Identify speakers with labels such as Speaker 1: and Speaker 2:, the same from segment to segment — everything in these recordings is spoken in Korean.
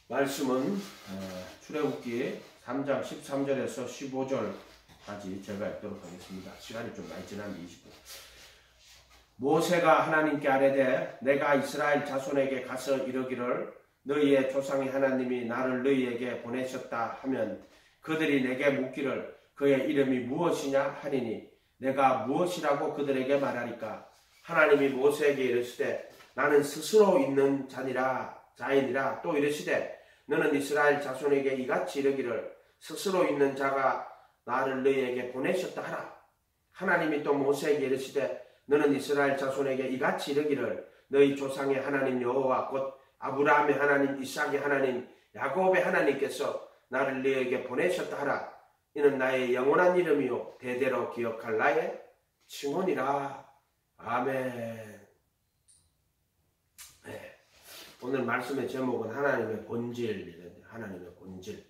Speaker 1: 말씀은 출애굽기 3장 13절에서 15절까지 제가 읽도록 하겠습니다. 시간이 좀 많이 지났는데 20분. 모세가 하나님께 아뢰되 내가 이스라엘 자손에게 가서 이르기를 너희의 조상의 하나님이 나를 너희에게 보내셨다 하면 그들이 내게 묻기를 그의 이름이 무엇이냐 하니니 내가 무엇이라고 그들에게 말하리까. 하나님이 모세에게 이르시되 나는 스스로 있는 자이니라. 또 이르시되 너는 이스라엘 자손에게 이같이 이르기를 스스로 있는 자가 나를 너희에게 보내셨다 하라. 하나님이 또 모세에게 이르시되 너는 이스라엘 자손에게 이같이 이르기를 너희 조상의 하나님 여호와 곧 아브라함의 하나님, 이삭의 하나님, 야곱의 하나님께서 나를 너희에게 보내셨다 하라. 이는 나의 영원한 이름이요 대대로 기억할 나의 칭혼이라. 아멘. 네. 오늘 말씀의 제목은 하나님의 본질. 하나님의 본질.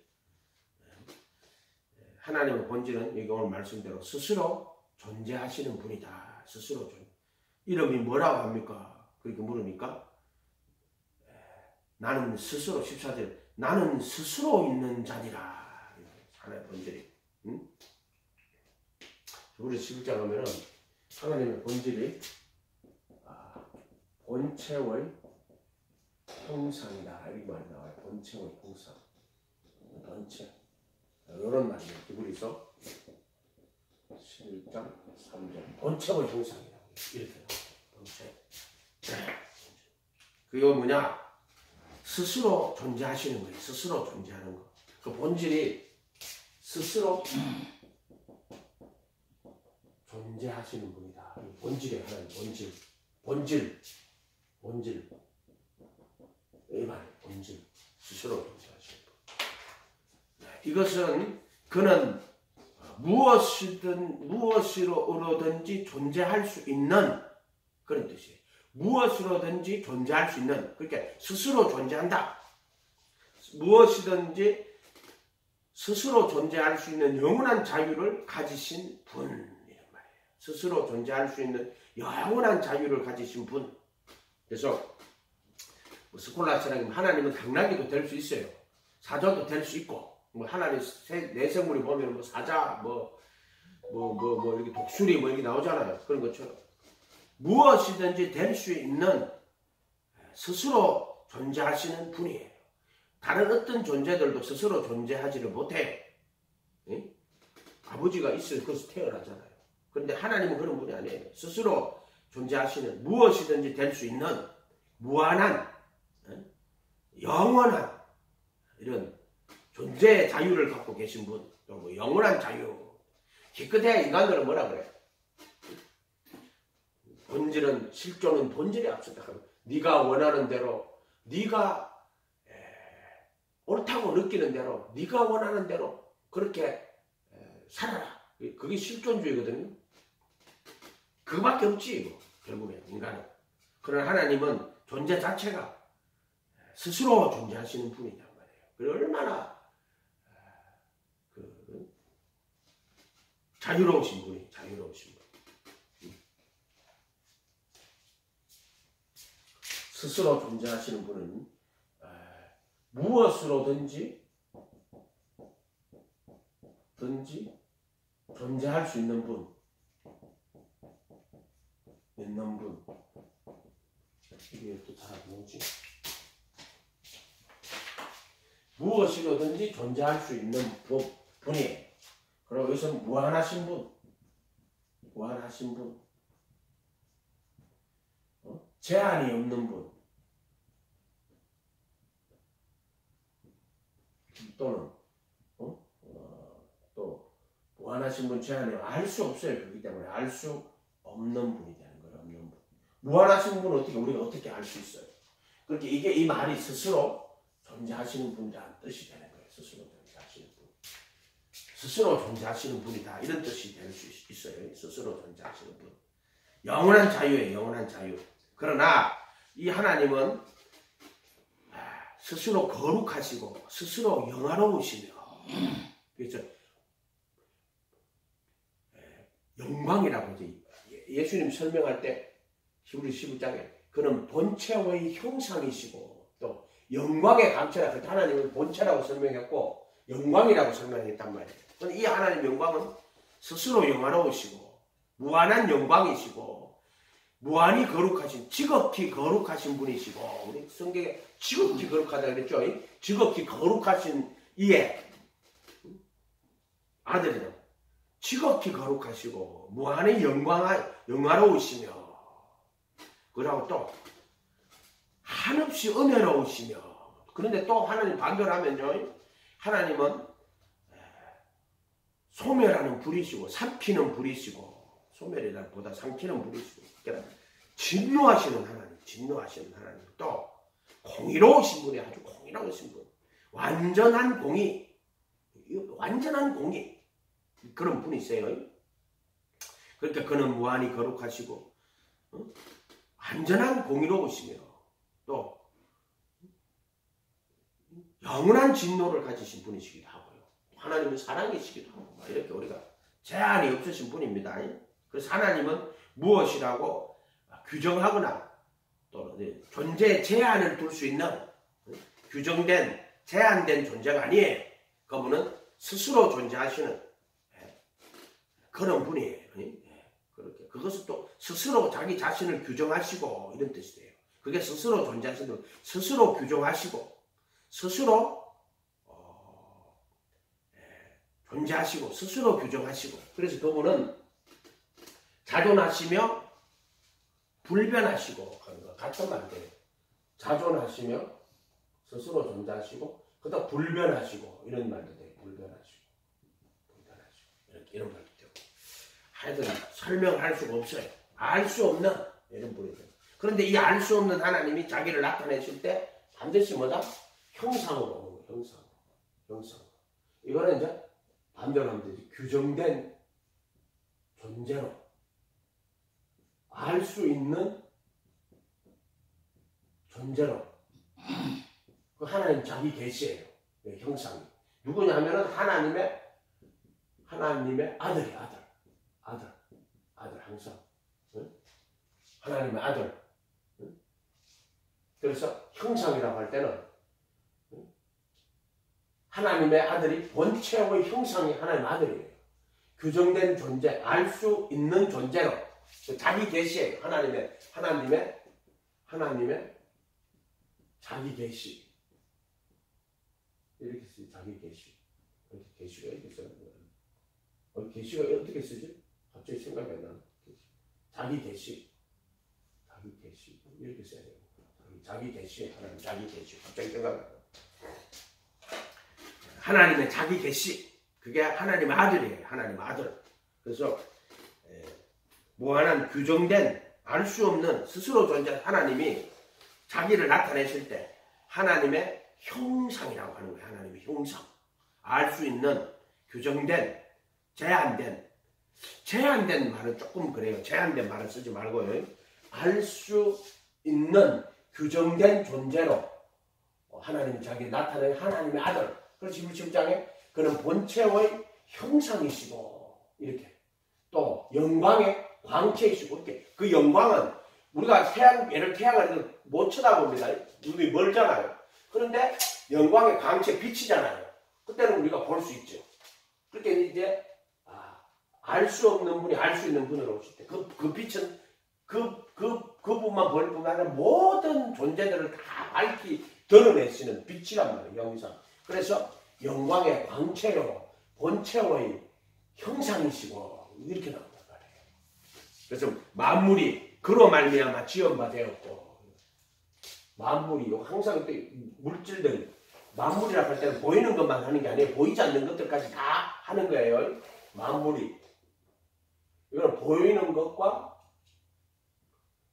Speaker 1: 하나님의 본질은 여기 오늘 말씀대로 스스로 존재하시는 분이다. 스스로 이름이 뭐라고 합니까? 그렇게 물으니까 나는 스스로 14절 나는 스스로 있는 자니라. 하나님의 본질이. 응? 우리 11장 가면은 하나님의 본질이 본체의 형상이다. 이렇게 말이 나와요. 본체의 형상. 본체. 이런 말이에요. 히브리서 11장 3절. 본체의 형상이다. 이렇게 나와요. 본체. 그게 뭐냐? 스스로 존재하시는 거예요. 스스로 존재하는 거. 그 본질이 스스로 존재하시는 분이다. 본질이 하나님 본질. 이 말이에요. 본질. 스스로 존재하시는 분. 이것은 그는 무엇으로든지 존재할 수 있는 그런 뜻이에요. 무엇으로든지 존재할 수 있는, 그러니까 스스로 존재한다. 무엇이든지 스스로 존재할 수 있는 영원한 자유를 가지신 분이란 말이에요. 스스로 존재할 수 있는 영원한 자유를 가지신 분. 그래서 스콜라스라는 하나님은 당나귀도 될 수 있어요. 사자도 될 수 있고, 뭐 하나님 내생물이 보면 뭐 사자, 이렇게 독수리 이렇게 나오잖아요. 그런 것처럼 무엇이든지 될 수 있는 스스로 존재하시는 분이에요. 다른 어떤 존재들도 스스로 존재하지를 못해요. 예? 아버지가 있어야 그것이 태어나잖아요. 그런데 하나님은 그런 분이 아니에요. 스스로 존재하시는 무엇이든지 될 수 있는 무한한 영원한 이런 존재의 자유를 갖고 계신 분. 또 영원한 자유. 기껏해야 인간들은 뭐라 그래? 본질은 실존은 본질이 앞서다. 네가 원하는 대로 네가 옳다고 느끼는 대로 네가 원하는 대로 그렇게 살아라. 그게 실존주의거든요. 그거밖에 없지 이거. 결국에 인간은. 그러나 하나님은 존재 자체가 스스로 존재하시는 분이란 말이에요. 그리고 얼마나 자유로우신 분이 자유로우신 분. 스스로 존재하시는 분은 무엇으로든지 존재할 수 있는 분. 이게 또 잘 뭐지? 무엇이로든지 존재할 수 있는 분이에요. 그리고 여기서는 무한하신 분. 제한이 없는 분. 또는 또 무한하신 분 제한이 알 수 없어요. 그렇기 때문에 알 수 없는 분이 되는 거예요. 없는 분. 무한하신 분은 우리가 어떻게 알 수 있어요? 그렇게 이 말이 스스로 존재하시는 분이라는 뜻이 되는 거예요. 스스로 존재하시는 분. 스스로 존재하시는 분이다. 이런 뜻이 될 수 있어요. 스스로 존재하시는 분. 영원한 자유예요. 영원한 자유. 그러나 이 하나님은 스스로 거룩하시고 스스로 영화로우시며 그래서 영광이라고 이제 예수님 설명할 때 히브리 11장에 그는 본체의 형상이시고 또 영광의 강체라 그때 하나님은 본체라고 설명했고 영광이라고 설명했단 말이에요. 그런데 이 하나님 영광은 스스로 영화로우시고 무한한 영광이시고 무한히 거룩하신 지극히 거룩하신 분이시고 우리 성경에 지극히 거룩하다 그랬죠. 지극히 거룩하신 이의 아들이라고 지극히 거룩하시고 무한히 영화로우시며 그러고 또 한없이 은혜로우시며 그런데 또 하나님 반대로 하면요. 하나님은 소멸하는 불이시고 삼키는 불이시고 소멸이라보다 삼키는 불이시고 그러니까 진노하시는 하나님 또 공의로우신 분이 아주 공의로우신 분 완전한 공의 그런 분이세요. 그러니까 그는 무한히 거룩하시고 완전한 공의로우시며 또 영원한 진노를 가지신 분이시기도 하고요. 하나님은 사랑이시기도 하고 이렇게 우리가 제한이 없으신 분입니다. 그래서 하나님은 무엇이라고 규정하거나 또 존재에 제한을 둘 수 있는 규정된 제한된 존재가 아니에요. 그분은 스스로 존재하시는 그런 분이에요. 그렇게 그것은 또 스스로 자기 자신을 규정하시고 이런 뜻이 돼요. 그게 스스로 존재하시는 분, 스스로 규정하시고 스스로 존재하시고 스스로 규정하시고 그래서 그분은 자존하시며 불변하시고 하는 거 같은 말이에요. 자존하시며 스스로 존재하시고 그다음 불변하시고 이런 말도 돼요. 불변하시고 이런 말도 되고 하여튼 설명할 수가 없어요. 알 수 없는 이런 분이 돼요. 그런데 이 알 수 없는 하나님이 자기를 나타내실 때 반드시 뭐다? 형상으로 오는 거예요. 형상. 이거는 이제 반대로 하면 되지. 규정된 존재로 알 수 있는 존재로 그 하나님 자기 계시예요. 형상이 누구냐 하면은 하나님의 아들이 아들 항상 응? 하나님의 아들. 응? 그래서 형상이라고 할 때는 하나님의 아들이 본체의 형상이 하나님의 아들이에요. 규정된 존재, 알 수 있는 존재로 자기 계시예요. 하나님의 자기 계시. 이렇게 쓰지. 자기 계시. 계시가 이렇게 써요. 계시가 어떻게 쓰지? 갑자기 생각이 안 나네. 자기 계시. 이렇게 써야 돼요. 자기 계시. 하나님 자기 계시. 갑자기 생각이 안 나요. 하나님의 자기 계시. 그게 하나님의 아들이에요. 하나님의 아들. 그래서 무한한 규정된 알 수 없는 스스로 존재한 하나님이 자기를 나타내실 때 하나님의 형상이라고 하는 거예요. 하나님의 형상. 알 수 있는 규정된 제한된 말은 조금 그래요. 제한된 말은 쓰지 말고요. 알 수 있는 규정된 존재로 하나님이 자기를 나타낸 하나님의 아들. 그래서 17장에 그는 본체의 형상이시고 이렇게 또 영광의 광채이시고 이렇게 그 영광은 우리가 태양을 못 쳐다봅니다. 눈이 멀잖아요. 그런데 영광의 광채 빛이잖아요. 그때는 우리가 볼 수 있죠. 그렇게 이제 알 수 없는 분이 알 수 있는 분으로 오실 때 그 빛은 그분만 보일 뿐만 아니라 모든 존재들을 다 밝히 드러내시는 빛이란 말이에요. 영상. 그래서 영광의 광채로 본체의 형상이시고 이렇게 나온단 말이에요. 그래서 만물이 그로 말미암아 지음바 되었고 만물이 항상 물질들 만물이라고 할 때는 보이는 것만 하는 게 아니에요. 보이지 않는 것들까지 다 하는 거예요. 만물이 이건 보이는 것과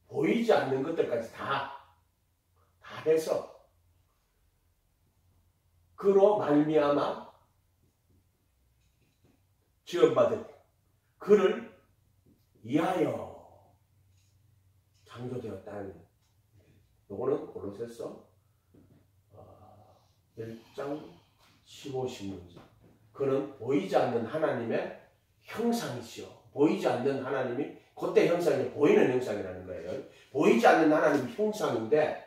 Speaker 1: 보이지 않는 것들까지 다 해서 그로 말미암아 지음받은 그를 위하여 창조되었다는 요거는 골로새서 1장 15, 16절. 그는 보이지 않는 하나님의 형상이시여. 보이지 않는 하나님이 그때 형상이 보이는 형상이라는 거예요. 보이지 않는 하나님의 형상인데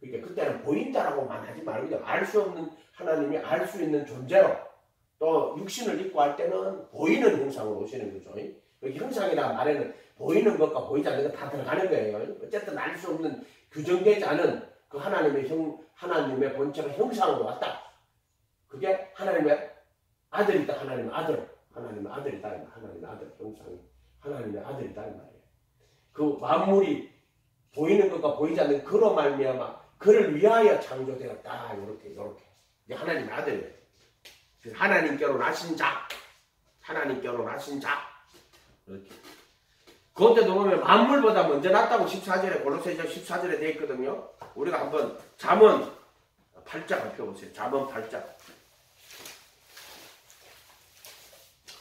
Speaker 1: 그러니까 그때는 보인다라고만 하지 말고 알 수 없는 하나님이 알 수 있는 존재로 또 육신을 입고 할 때는 보이는 형상으로 오시는 거죠. 여기 형상이라 말에는 보이는 것과 보이지 않는 것 다 들어가는 거예요. 어쨌든 알 수 없는 규정되지 않은 그 하나님의 본체가 형상으로 왔다. 그게 하나님의 아들이다. 하나님의 아들이다. 하나님의 아들 형상이 하나님의 아들이다 이 말이에요. 그 만물이 보이는 것과 보이지 않는 그로 말미암아 그를 위하여 창조되었다. 이렇게 이게 하나님의 아들이에요. 하나님께로 나신 자, 이렇게. 그것도 보면 만물보다 먼저 났다고 14절에 골로새서 14절에 되어 있거든요. 우리가 한번 잠언 8장 펴보세요. 잠언 8장.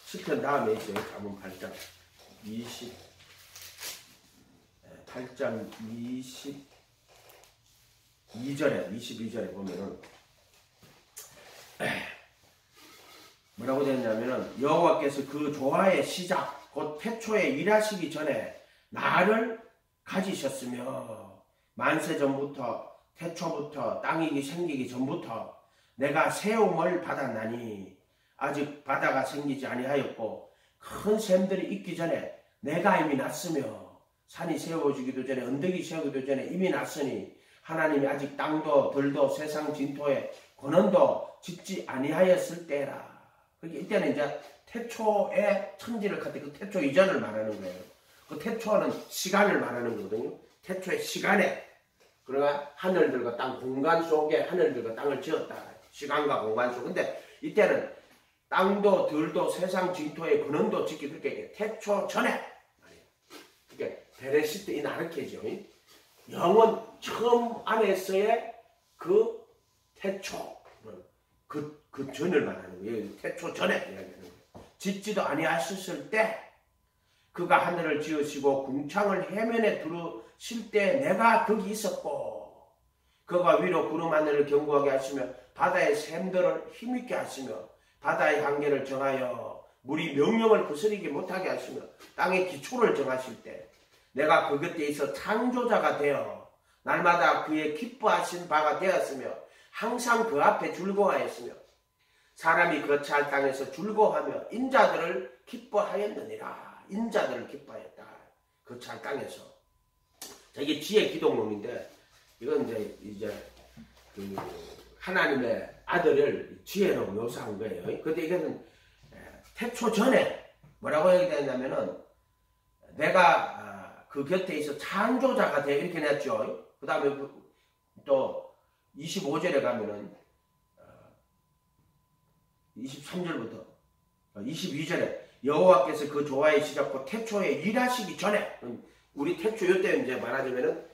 Speaker 1: 시편 다음에 있어요. 잠언 8장 8장 22절에 보면은 뭐라고 되었냐면은 여호와께서 그 조화의 시작 곧 태초에 일하시기 전에 나를 가지셨으며 만세 전부터 태초부터 땅이 생기기 전부터 내가 세움을 받았나니 아직 바다가 생기지 아니하였고 큰 샘들이 있기 전에 내가 이미 났으며 산이 세워지기도 전에 언덕이 세우기도 전에 이미 났으니 하나님이 아직 땅도 들도 세상 진토에 권원도 짓지 아니하였을 때라. 그러니까 이때는 이제 태초의 천지를 갖다 그 태초 이전을 말하는 거예요. 그 태초는 시간을 말하는 거거든요. 태초의 시간에 그러나 하늘들과 땅 공간 속에 하늘들과 땅을 지었다. 시간과 공간 속. 근데 이때는 땅도 들도 세상 진토에 근원도 짓기 그렇게 태초 전에 그러니까 베레시트 인 아르케죠. 영원 처음 안에서의 그 태초 그 전을 말하는 거예요. 태초 전에 이야기하는 거예요. 짓지도 아니하셨을 때 그가 하늘을 지으시고 궁창을 해면에 두르실 때 내가 거기 있었고 그가 위로 구름 하늘을 견고하게 하시며 바다의 샘들을 힘있게 하시며 바다의 한계를 정하여 물이 명령을 거스르지 못하게 하시며 땅의 기초를 정하실 때 내가 그 곁에 있어 창조자가 되어 날마다 그의 기뻐하신 바가 되었으며 항상 그 앞에 즐거워하였으며 사람이 거처할 땅에서 즐거워하며 인자들을 기뻐하였느니라. 인자들을 기뻐하였다. 거처할 땅에서. 자, 이게 지혜 기독론인데 이건 이제 그 하나님의 아들을 지혜로 묘사한 거예요. 근데 이거는 태초 전에 뭐라고 얘기되냐면은 내가 그 곁에 있어 창조자가 돼 이렇게 냈죠. 그 다음에 또 25절에 가면은 23절부터 22절에 여호와께서 그 조화의 시작과 태초에 일하시기 전에 우리 태초 이때 이제 말하자면은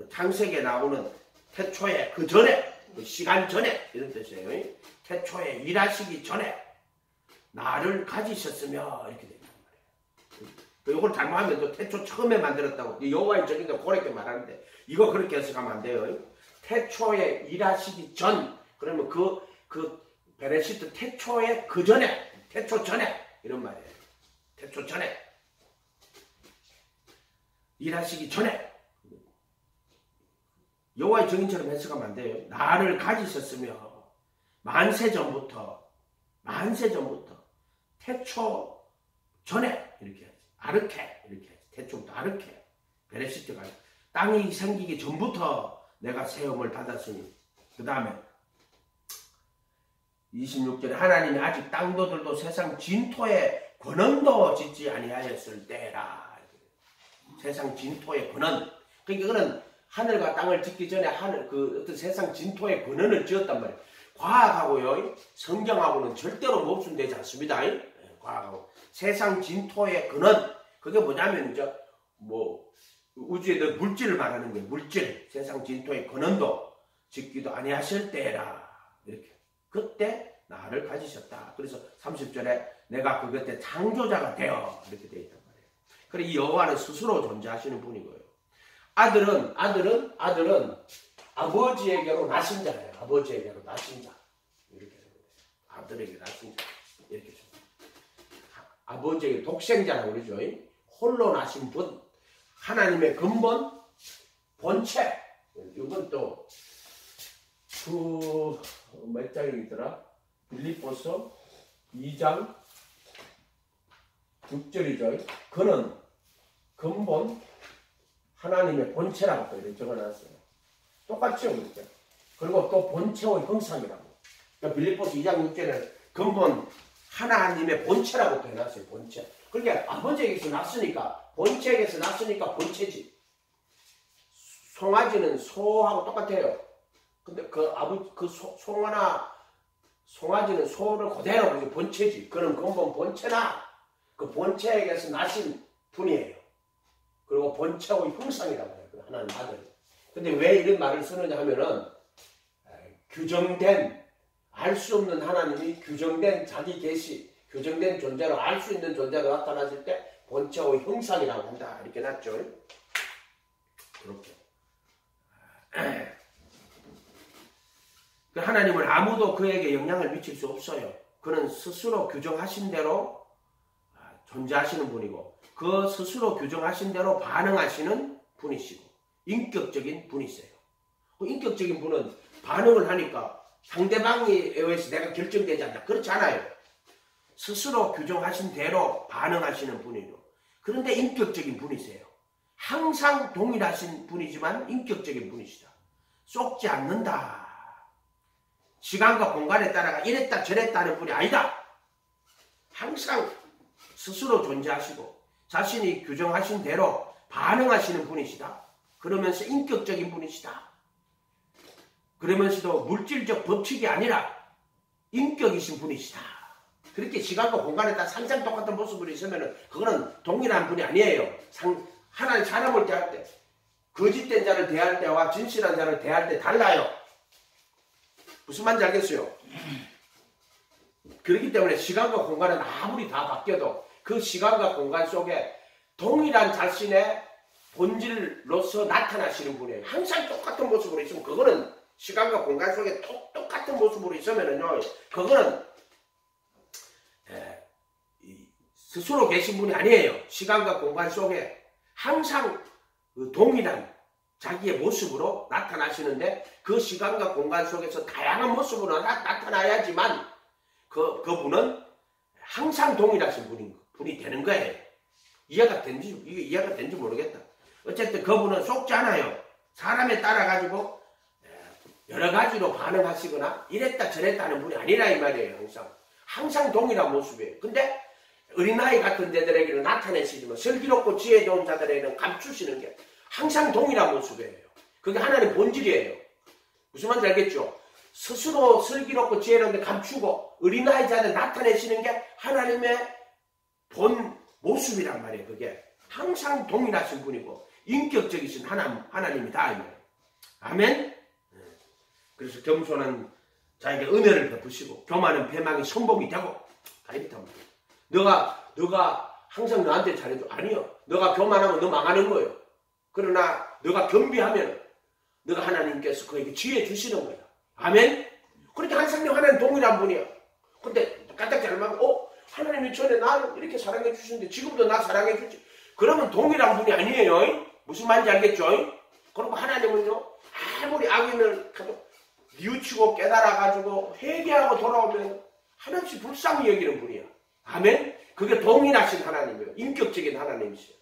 Speaker 1: 창세기에 나오는 태초에 그 전에 그 시간 전에 이런 뜻이에요. 태초에 일하시기 전에 나를 가지셨으며 이렇게 된단 말이에요. 이걸 잘못하면 또 태초 처음에 만들었다고 여호와의 전인가 그렇게 말하는데 이거 그렇게 해석하면 안 돼요. 태초에 일하시기 전 그러면 그 베레시트 태초에 그 전에 태초 전에 이런 말이에요. 태초 전에 일하시기 전에 여호와의 정인처럼 해석하면 안 돼요. 나를 가지셨으며 만세 전부터 태초 전에 이렇게 하지. 아르케 이렇게 하지. 태초부터 아르케 베레시트가 땅이 생기기 전부터 내가 세움을 받았으니 그 다음에 26절에 하나님이 아직 땅도 들도 세상 진토에 권원도 짓지 아니하였을 때라. 세상 진토의 권원. 그러니까 그는 하늘과 땅을 짓기 전에 어떤 세상 진토의 권원을 지었단 말이에요. 과학하고요, 성경하고는 절대로 모순되지 않습니다. 과학하고 세상 진토의 근원. 그게 뭐냐면 이제 우주의 물질을 말하는 거예요. 물질. 세상 진토의 근원도 짓기도 아니하실 때라. 이렇게. 그때 나를 가지셨다. 그래서 30절에 내가 그 곁에 창조자가 되어 이렇게 되어 있단 말이에요. 그래 이 여호와는 스스로 존재하시는 분이고요. 아들은 아버지에게로 나신 자예요. 아버지에게로 나신 자. 이렇게 아들에게 나신 자. 이렇게 아버지에게 독생자라고 그러죠. 홀로 나신 분. 하나님의 근본, 본체. 이건 또 몇 장이더라? 빌립보서 2장 6절이죠. 그는 근본 하나님의 본체라고 이렇게 적어놨어요. 똑같죠, 그렇죠? 그리고 또 본체의 형상이라고. 그러니까 빌립보서 2장 6절에는 근본 하나님의 본체라고 해놨어요. 본체. 그러니까 아버지에게서 났으니까 본체에게서 났으니까 본체지. 송아지는 소하고 똑같아요. 근데 송아지는 소를 그대로 본체지. 그런 근본 본체나 그 본체에게서 나신 분이에요. 그리고 본체의 형상이라고 해요. 그 하나님 아들. 근데 왜 이런 말을 쓰느냐 하면은 규정된 알 수 없는 하나님이 규정된 자기 계시, 규정된 존재로 알 수 있는 존재로 나타났을 때 본체의 형상이라고 한다. 이렇게 놨죠. 그렇게. 하나님은 아무도 그에게 영향을 미칠 수 없어요. 그는 스스로 규정하신 대로 존재하시는 분이고 그 스스로 규정하신 대로 반응하시는 분이시고 인격적인 분이세요. 그 인격적인 분은 반응을 하니까 상대방에 의해서 내가 결정되지 않다. 그렇지 않아요. 스스로 규정하신 대로 반응하시는 분이고 그런데 인격적인 분이세요. 항상 동일하신 분이지만 인격적인 분이시다. 쏙지 않는다. 시간과 공간에 따라가 이랬다 저랬다 하는 분이 아니다. 항상 스스로 존재하시고 자신이 규정하신 대로 반응하시는 분이시다. 그러면서 인격적인 분이시다. 그러면서도 물질적 법칙이 아니라 인격이신 분이시다. 그렇게 시간과 공간에 따라 항상 똑같은 모습으로 있으면 그거는 동일한 분이 아니에요. 하나님 사람을 대할 때 거짓된 자를 대할 때와 진실한 자를 대할 때 달라요. 무슨 말인지 알겠어요? 그렇기 때문에 시간과 공간은 아무리 다 바뀌어도 그 시간과 공간 속에 동일한 자신의 본질로서 나타나시는 분이에요. 항상 똑같은 모습으로 있으면 그거는 시간과 공간 속에 똑같은 모습으로 있으면은요, 그거는 스스로 계신 분이 아니에요. 시간과 공간 속에 항상 동일한 자기의 모습으로 나타나시는데 그 시간과 공간 속에서 다양한 모습으로 나타나야지만 그분은 항상 동일하신 분이 되는 거예요. 이해가 된지 모르겠다. 어쨌든 그분은 속지 않아요. 사람에 따라 가지고 여러 가지로 반응하시거나 이랬다 저랬다 하는 분이 아니라 이 말이에요. 항상 동일한 모습이에요. 근데 어린아이 같은 데들에게는 나타내시지만 슬기롭고 지혜 좋은 자들에게는 감추시는 게 항상 동일한 모습이에요. 그게 하나님 본질이에요. 무슨 말인지 알겠죠? 스스로 슬기롭고 지혜로운데 감추고 어린아이 자들 나타내시는 게 하나님의 본 모습이란 말이에요. 그게 항상 동일하신 분이고 인격적이신 하나님이다. 이 말이에요. 아멘? 그래서 겸손한 자에게 은혜를 베푸시고 교만은 배망이 선복이 되고 다 이렇단 말이에요. 너가 항상 나한테 잘해줘. 아니요. 너가 교만하면 너 망하는 거예요. 그러나 너가 겸비하면 너가 하나님께서 그에게 지혜 주시는 거야. 아멘? 그렇게 항상 하나님 동일한 분이야. 근데 까딱 잘못하면 하나님이 전에 나를 이렇게 사랑해 주시는데 지금도 나 사랑해 주지. 그러면 동일한 분이 아니에요. 무슨 말인지 알겠죠? 그리고 하나님은요, 아무리 악인을 뉘우치고 깨달아가지고 회개하고 돌아오면 한없이 불쌍히 여기는 분이야. 아멘? 그게 동일하신 하나님이에요. 인격적인 하나님이시죠.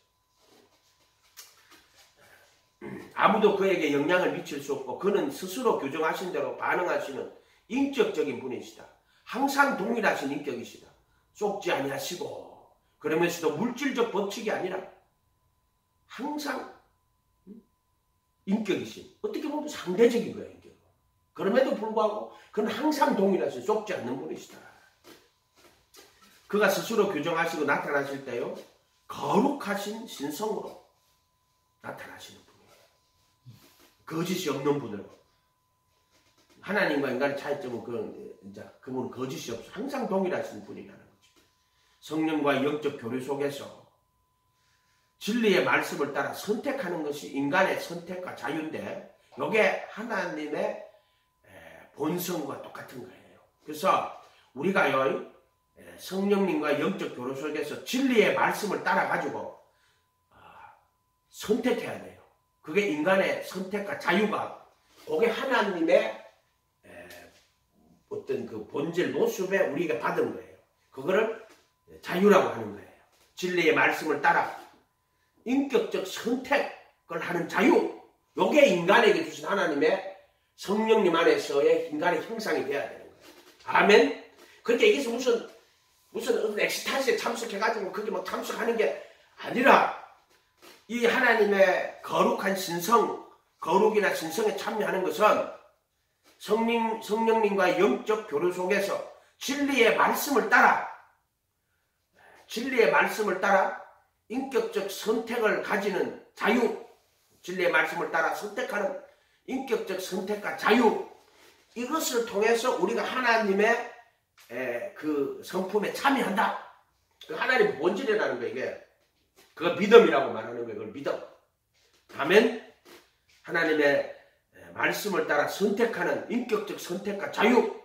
Speaker 1: 아무도 그에게 영향을 미칠 수 없고 그는 스스로 규정하신 대로 반응하시는 인격적인 분이시다. 항상 동일하신 인격이시다. 쏙지 아니하시고 그러면서도 물질적 법칙이 아니라 항상 인격이신, 어떻게 보면 상대적인 거예요. 인격. 그럼에도 불구하고 그는 항상 동일하신 쏙지 않는 분이시다. 그가 스스로 규정하시고 나타나실 때요, 거룩하신 신성으로 나타나시는 분이에요. 거짓이 없는 분으로. 하나님과 인간의 차이점은 그분은 거짓이 없어. 항상 동일하신 분이라는 거죠. 성령과 영적 교류 속에서 진리의 말씀을 따라 선택하는 것이 인간의 선택과 자유인데 이게 하나님의 본성과 똑같은 거예요. 그래서 우리가요, 성령님과 영적 교류 속에서 진리의 말씀을 따라가지고 선택해야 돼요. 그게 인간의 선택과 자유가, 그게 하나님의 어떤 그 본질 모습에 우리가 받은 거예요. 그거를 자유라고 하는 거예요. 진리의 말씀을 따라 인격적 선택을 하는 자유. 요게 인간에게 주신 하나님의 성령님 안에서의 인간의 형상이 돼야 되는 거예요. 아멘. 그렇게 여기서 무슨 엑스타시에 참석해가지고 그게 뭐 참석하는 게 아니라 이 하나님의 거룩한 신성, 거룩이나 신성에 참여하는 것은 성령님과의 영적 교류 속에서 진리의 말씀을 따라 인격적 선택을 가지는 자유, 진리의 말씀을 따라 선택하는 인격적 선택과 자유, 이것을 통해서 우리가 하나님의 그 성품에 참여한다. 그 하나님의 본질이라는 거, 이게. 그거 믿음이라고 말하는 거예요. 그걸 믿음. 아멘. 하나님의 말씀을 따라 선택하는 인격적 선택과 자유.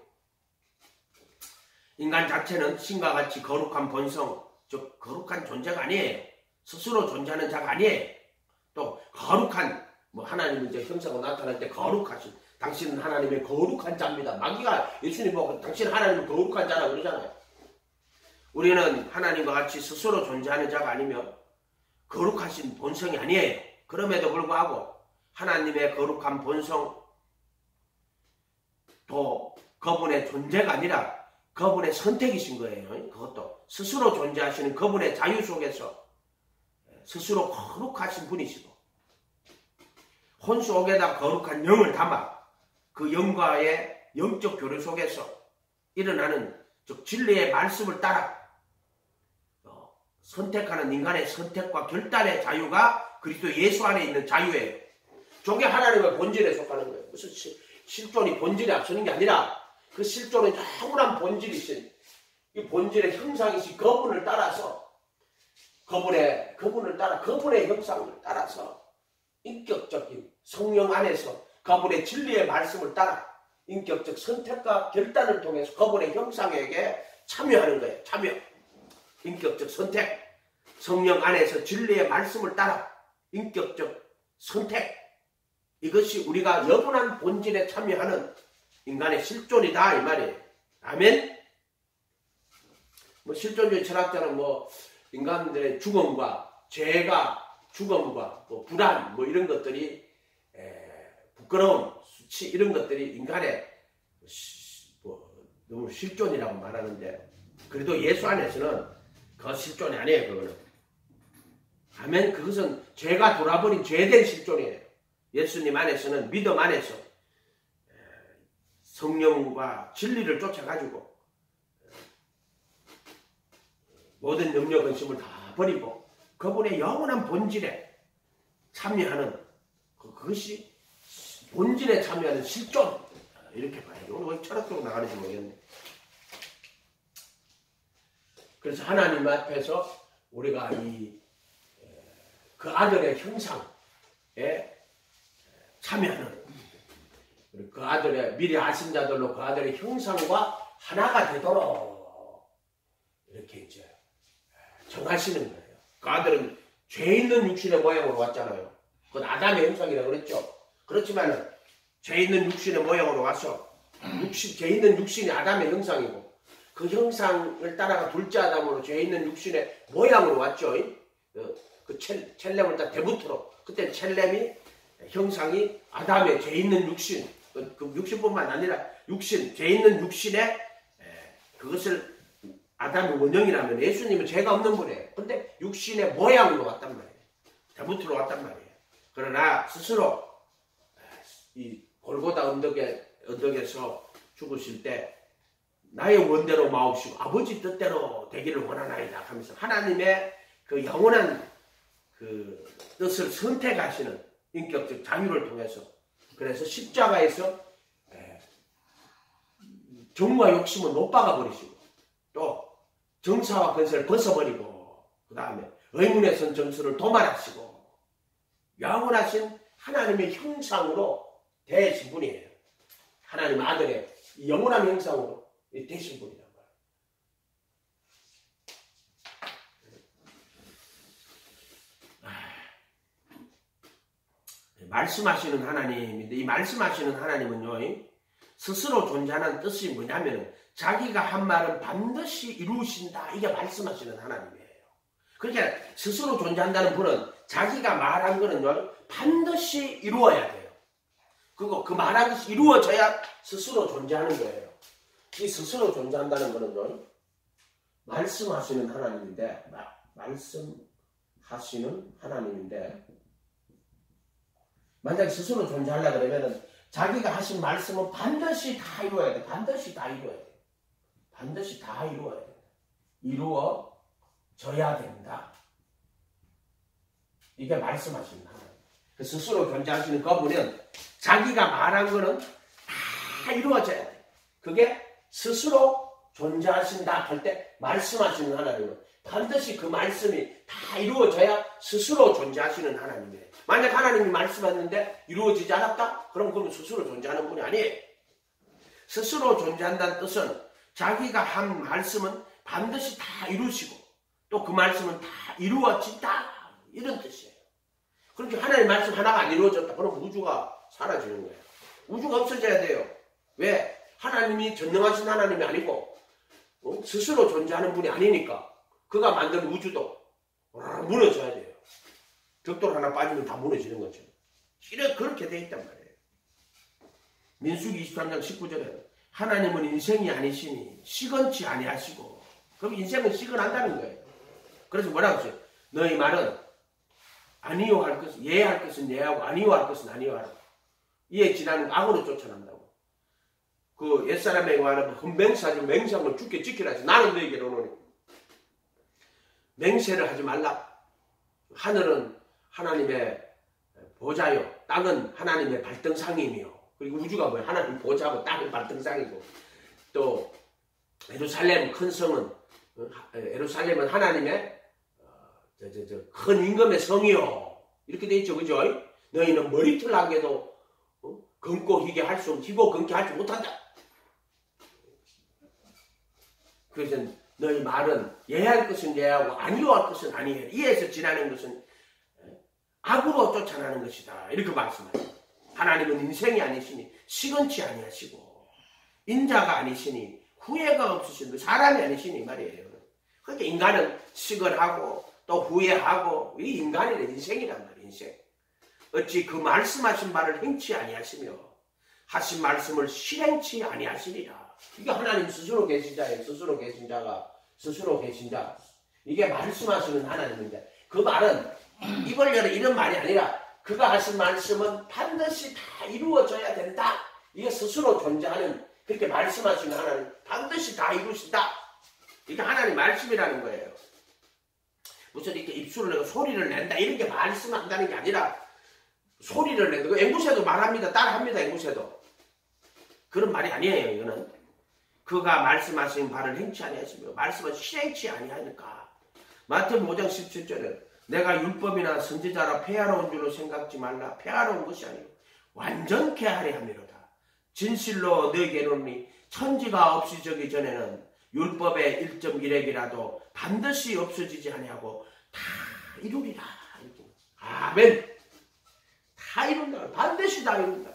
Speaker 1: 인간 자체는 신과 같이 거룩한 본성, 즉 거룩한 존재가 아니에요. 스스로 존재하는 자가 아니에요. 또 거룩한, 뭐 하나님은 이제 형상으로 나타날 때 거룩하신, 당신은 하나님의 거룩한 자입니다. 마귀가 예수님 보고 당신 하나님은 거룩한 자라고 그러잖아요. 우리는 하나님과 같이 스스로 존재하는 자가 아니며 거룩하신 본성이 아니에요. 그럼에도 불구하고 하나님의 거룩한 본성, 또 그분의 존재가 아니라 그분의 선택이신 거예요. 그것도 스스로 존재하시는 그분의 자유 속에서 스스로 거룩하신 분이시고, 혼 속에다 거룩한 영을 담아 그 영과의 영적 교류 속에서 일어나는, 즉 진리의 말씀을 따라 선택하는 인간의 선택과 결단의 자유가 그리스도 예수 안에 있는 자유예요. 저게 하나님의 본질에 속하는 거예요. 무슨 실존이 본질에 앞서는 게 아니라 그 실존은 영원한 본질이신, 이 본질의 형상이신 그분을 따라서 그분의 형상을 따라서 인격적인 성령 안에서 그분의 진리의 말씀을 따라 인격적 선택과 결단을 통해서 그분의 형상에게 참여하는 거예요. 참여. 인격적 선택. 성령 안에서 진리의 말씀을 따라 인격적 선택. 이것이 우리가 영원한 본질에 참여하는 인간의 실존이다, 이 말이에요. 아멘. 뭐 실존주의 철학자는 뭐 인간들의 죽음과 죄가, 죽음과 뭐 불안, 뭐 이런 것들이, 부끄러움, 수치, 이런 것들이 인간의 너무 실존이라고 말하는데, 그래도 예수 안에서는 그 실존이 아니에요. 그거는. 아멘. 그것은 죄가 돌아버린 죄된 실존이에요. 예수님 안에서는, 믿음 안에서 성령과 진리를 쫓아가지고 모든 염려 근심을 다 버리고 그분의 영원한 본질에 참여하는, 그것이 본질에 참여하는 실존, 이렇게 봐요. 오늘 왜 철학적으로 나가는지 모르겠네. 그래서 하나님 앞에서 우리가 그 아들의 형상에 참여하는, 그 아들의, 미리 아신 자들로 그 아들의 형상과 하나가 되도록 이렇게 이제 정하시는 거예요. 그 아들은 죄 있는 육신의 모양으로 왔잖아요. 그건 아담의 형상이라고 그랬죠. 그렇지만 죄 있는 육신의 모양으로 와서 죄 있는 육신이 아담의 형상이고, 그 형상을 따라가 둘째 아담으로 죄 있는 육신의 모양으로 왔죠. 그 첼렘을 딱 대부터로, 그때 첼렘이 형상이 아담의 죄 있는 육신, 그 육신뿐만 아니라 육신, 죄 있는 육신에, 그것을 아담의 원형이라면 예수님은 죄가 없는 분이에요. 근데 육신의 모양으로 왔단 말이에요. 대부터로 왔단 말이에요. 그러나 스스로 이 골고다 언덕에서 죽으실 때 나의 원대로 마옵시고 아버지 뜻대로 되기를 원하나이다 하면서 하나님의 그 영원한 그 뜻을 선택하시는 인격적 자유를 통해서, 그래서 십자가에서 정과 욕심을 못 박아버리시고, 또 정사와 권세를 벗어버리고, 그 다음에 의문의 선 정수를 도말하시고 영원하신 하나님의 형상으로 되신 분이에요. 하나님 아들의 영원한 형상으로 되신 분이란 말이에요. 말씀하시는 하나님인데, 이 말씀하시는 하나님은요, 스스로 존재하는 뜻이 뭐냐면 자기가 한 말은 반드시 이루신다. 이게 말씀하시는 하나님이에요. 그러니까 스스로 존재한다는 분은 자기가 말한 거는요 반드시 이루어야 돼요. 그리고 그 말한 것이 이루어져야 스스로 존재하는 거예요. 이 스스로 존재한다는 거는요 말씀하시는 하나님인데 만약 스스로 존재하려고 그러면은 자기가 하신 말씀은 반드시 다 이루어야 돼. 반드시 다 이루어야 돼. 반드시 다 이루어야 돼. 이루어져야 된다. 이게 말씀하시는 하나님. 스스로 존재하시는 그분은 자기가 말한 거는 다 이루어져야 돼. 그게 스스로 존재하신다 할 때 말씀하시는 하나님은 반드시 그 말씀이 다 이루어져야 스스로 존재하시는 하나님이에요. 만약 하나님이 말씀했는데 이루어지지 않았다? 그럼 스스로 존재하는 분이 아니에요. 스스로 존재한다는 뜻은 자기가 한 말씀은 반드시 다 이루시고 또 그 말씀은 다 이루어진다. 이런 뜻이에요. 그렇게 하나님의 말씀 하나가 안 이루어졌다. 그럼 우주가 사라지는 거예요. 우주가 없어져야 돼요. 왜? 하나님이 전능하신 하나님이 아니고 스스로 존재하는 분이 아니니까 그가 만든 우주도 무너져야 돼요. 벽돌 하나 빠지면 다 무너지는 거죠. 그렇게 돼 있단 말이에요. 민수기 23장 19절에 하나님은 인생이 아니시니 시건치 아니하시고 그럼 인생은 시건한다는 거예요. 그래서 뭐라고 했어요? 너희 말은 아니요 할 것은 예할 것은 예하고 아니요 할 것은 아니요 하라. 이에 지나는 악으로 쫓아난다고. 그 옛사람에게 말하면 맹세하지 맹세한 죽게 지키라 해서 나는 너에게 오노니 맹세를 하지 말라. 하늘은 하나님의 보좌요 땅은 하나님의 발등상이며 그리고 우주가 뭐야? 하나님 보좌고 땅은 발등상이고 또 예루살렘 큰 성은 예루살렘은 하나님의 큰 임금의 성이요 이렇게 돼 있죠. 그죠? 너희는 머리털 하게도 검고 희게 할 수 없고 희고 검게 하지 못한다. 그래서 너희 말은 예할 것은 예하고 아니요 할 것은 아니해. 이에서 지나는 것은 악으로 쫓아나는 것이다. 이렇게 말씀하세요. 하나님은 인생이 아니시니 시건치 아니하시고 인자가 아니시니 후회가 없으신 사람이 아니시니 말이에요. 그러니까 인간은 시건하고 또 후회하고 이 인간의 인생이란 말이에요. 인생. 어찌 그 말씀하신 바를 행치 아니하시며 하신 말씀을 실행치 아니하시리라. 이게 하나님 스스로 계신 자예요. 스스로 계신 자가 스스로 계신 자. 이게 말씀하시는 하나님인데 그 말은 입을 열어 이런 말이 아니라 그가 하신 말씀은 반드시 다 이루어져야 된다. 이게 스스로 존재하는 그렇게 말씀하시는 하나님 반드시 다 이루신다. 이게 하나님 말씀이라는 거예요. 무슨 이렇게 입술을 내고 소리를 낸다 이런 게 말씀한다는 게 아니라 소리를 낸다. 그 앵무새도 말합니다. 따라합니다. 앵무새도. 그런 말이 아니에요. 이거는. 그가 말씀하신 바를 행치 아니하시며 말씀은 실행치 아니하니까. 마태복음 5장 17절에 내가 율법이나 선지자라 폐하러 온 줄로 생각지 말라. 폐하러 온 것이 아니고 완전케 하려 함이로다. 진실로 너에게 이르노니 천지가 없어지기 전에는 율법의 1.1핵이라도 반드시 없어지지 아니하고 다 이루리라. 아멘. 다 이룬다. 반드시 다 이룬다.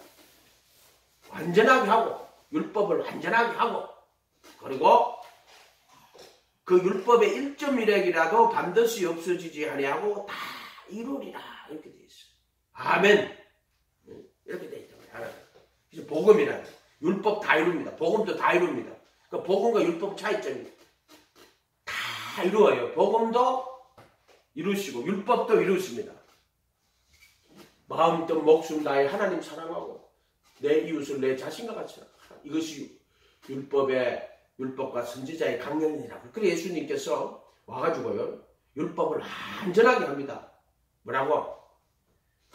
Speaker 1: 완전하게 하고 율법을 완전하게 하고 그리고 그 율법의 1.1핵이라도 반드시 없어지지 아니하고 다 이루리라. 이렇게 되어 있어요. 아멘. 이렇게 되어 있잖아요. 그래서 복음이란 율법 다 이룹니다. 복음도 다 이룹니다. 그 복음과 율법 차이점이 다 이루어요. 복음도 이루시고 율법도 이루십니다. 마음, 뜻, 목숨 다해 하나님 사랑하고 내 이웃을 내 자신과 같이 사랑하라. 이것이 율법과 선지자의 강령이라고. 그래서 예수님께서 와가지고요 율법을 완전하게 합니다. 뭐라고?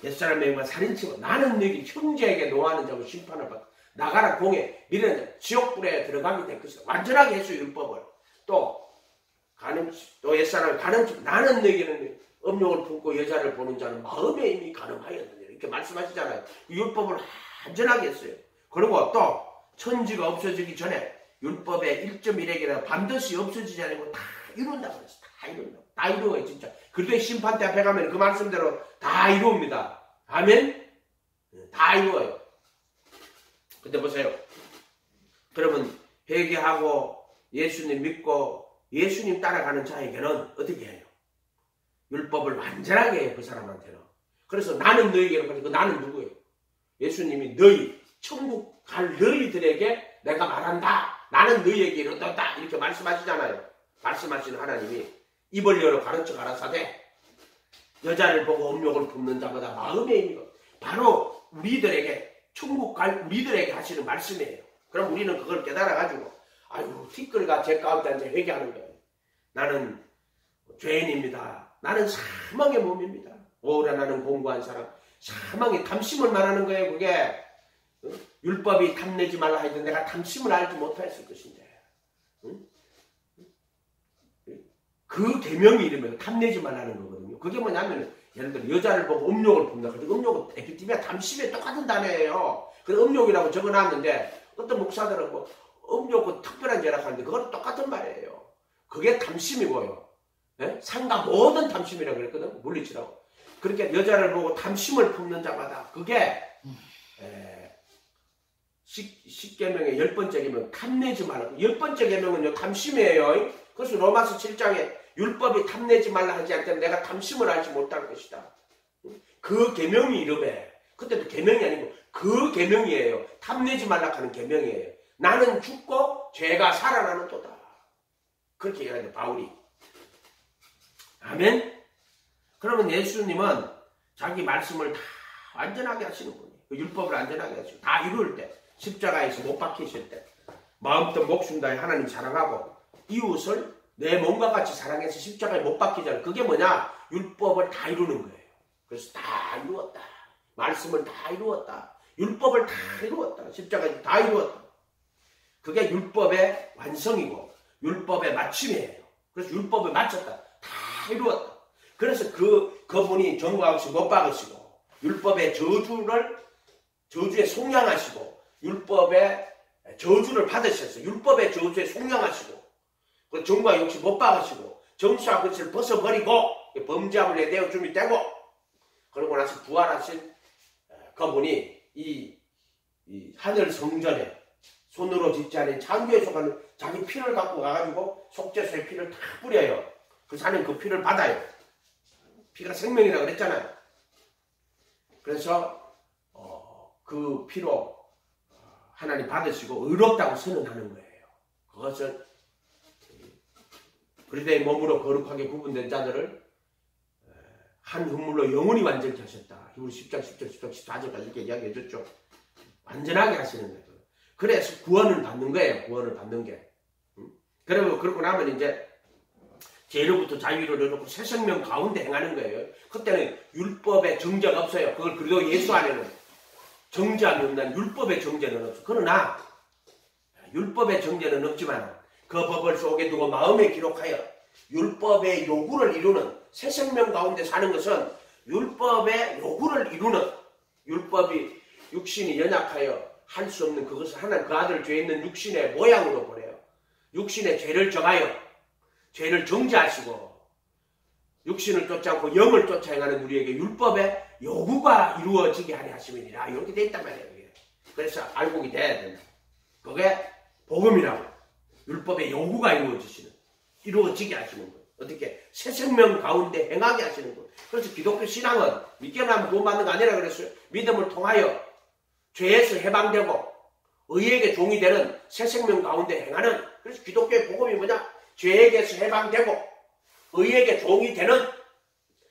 Speaker 1: 옛사람에게만 살인치고 나는 너희 형제에게 노하는 자고 심판을 받고 나가라 공에 미래는 자 지옥불에 들어가게 될 것이다. 완전하게 했어요. 율법을. 또 옛사람이 가늠치 나는 너희에게는 음욕을 품고 여자를 보는 자는 마음에 이미 가늠하였느니라. 이렇게 말씀하시잖아요. 율법을 완전하게 했어요. 그리고 또 천지가 없어지기 전에 율법의 1.1핵이라 반드시 없어지지 않고 다 이룬다고 그랬어요. 다 이룬다. 다 이루어요. 진짜. 그때 심판대 앞에 가면 그 말씀대로 다 이루옵니다. 아멘? 다 이루어요. 근데 보세요. 그러면 회개하고 예수님 믿고 예수님 따라가는 자에게는 어떻게 해요? 율법을 완전하게 해요. 그 사람한테는. 그래서 나는 너희에게는 그 나는 누구예요? 예수님이 너희 천국 갈 너희들에게 내가 말한다. 나는 너희에게 이르렀다. 이렇게 말씀하시잖아요. 말씀하시는 하나님이 입을 열어 가르쳐 가라사대 여자를 보고 음욕을 품는 자마다 마음에 있는 것. 바로 우리들에게 천국 갈 우리들에게 하시는 말씀이에요. 그럼 우리는 그걸 깨달아가지고 아유 티끌과 제 가운데 앉아 회개하는 거예요. 나는 죄인입니다. 나는 사망의 몸입니다. 오라 나는 공고한 사람. 사망의 탐심을 말하는 거예요. 그게 율법이 탐내지 말라 하여도 내가 탐심을 알지 못했을 것인데 그 계명이 이름이 탐내지 말라는 거거든요. 그게 뭐냐면 예를 들어 여자를 보고 음욕을 품다. 그런데 음욕은 에피티비아 탐심에 똑같은 단어예요. 그래서 음욕이라고 적어놨는데 어떤 목사들은 뭐 음욕은 특별한 죄라고 하는데 그건 똑같은 말이에요. 그게 탐심이고요. 예? 상가 모든 탐심이라고 그랬거든. 물리치라고. 그렇게 여자를 보고 탐심을 품는 자마다 그게 십계명의 10번째 계명 탐내지 말라. 10번째 계명은요 탐심이에요. 그래서 로마서 7장에 율법이 탐내지 말라 하지 않다면 내가 탐심을 알지 못할 것이다. 그 계명이 이름에 그때도 계명이 아니고 그 계명이에요. 탐내지 말라 하는 계명이에요. 나는 죽고 죄가 살아나는 도다. 그렇게 얘기하는데 바울이. 아멘. 그러면 예수님은 자기 말씀을 다 완전하게 하시는 분이에요. 그 율법을 완전하게 하시고 다 이룰 때 십자가에서 못 박히실 때 마음도 목숨 다해 하나님 사랑하고 이웃을 내 몸과 같이 사랑해서 십자가에 못 박히잖아요. 그게 뭐냐? 율법을 다 이루는 거예요. 그래서 다 이루었다. 말씀을 다 이루었다. 율법을 다 이루었다. 십자가에 다 이루었다. 그게 율법의 완성이고 율법의 마침이에요. 그래서 율법을 마쳤다. 다 이루었다. 그래서 그분이 전과 없이 못 박으시고 율법의 저주에 속량하시고 율법의 저주를 받으셨어요. 율법의 저주에 속량하시고 정과 역시 못 박으시고 정수와 것을 벗어버리고 범죄함을 내대어 줌이 되고 그러고 나서 부활하신 그분이 이 하늘 성전에 손으로 짓지 않은 창조에 속하는 자기 피를 갖고 가가지고 속죄소의 피를 다 뿌려요. 그래서 하나님 그 피를 받아요. 피가 생명이라고 그랬잖아요. 그래서 그 피로 하나님 받으시고 의롭다고 선언하는 거예요. 그것은 그리스도의 몸으로 거룩하게 구분된 자들을 한 흠물로 영원히 완전케 하셨다. 히브리 10장 10절 10절 14절까지 이렇게 이야기해 줬죠. 완전하게 하시는 거예요. 그래서 구원을 받는 거예요. 구원을 받는 게. 그러고 나면 이제 죄로부터 자유를 얻고 새 생명 가운데 행하는 거예요. 그때는 율법의 정죄가 없어요. 그걸 그리고 예수 안에는 정죄함이 없는 율법의 정죄는 없어. 그러나 율법의 정죄는 없지만 그 법을 속에 두고 마음에 기록하여 율법의 요구를 이루는 새 생명 가운데 사는 것은 율법의 요구를 이루는 율법이 육신이 연약하여 할 수 없는 그것을 하나님 그 아들 죄 있는 육신의 모양으로 보내요. 육신의 죄를 정하여 죄를 정죄하시고 육신을 쫓지 않고 영을 쫓아 행하는 우리에게 율법의 요구가 이루어지게 하려 하심이니라. 이렇게 돼 있단 말이에요. 그래서 알곡이 돼야 된다. 그게 복음이라고. 율법의 요구가 이루어지게 하시는 거예요. 어떻게? 새 생명 가운데 행하게 하시는 거예요. 그래서 기독교 신앙은 믿기만 하면 구원받는 거 아니라 그랬어요. 믿음을 통하여 죄에서 해방되고 의에게 종이 되는 새 생명 가운데 행하는. 그래서 기독교의 복음이 뭐냐? 죄에게서 해방되고 의에게 종이 되는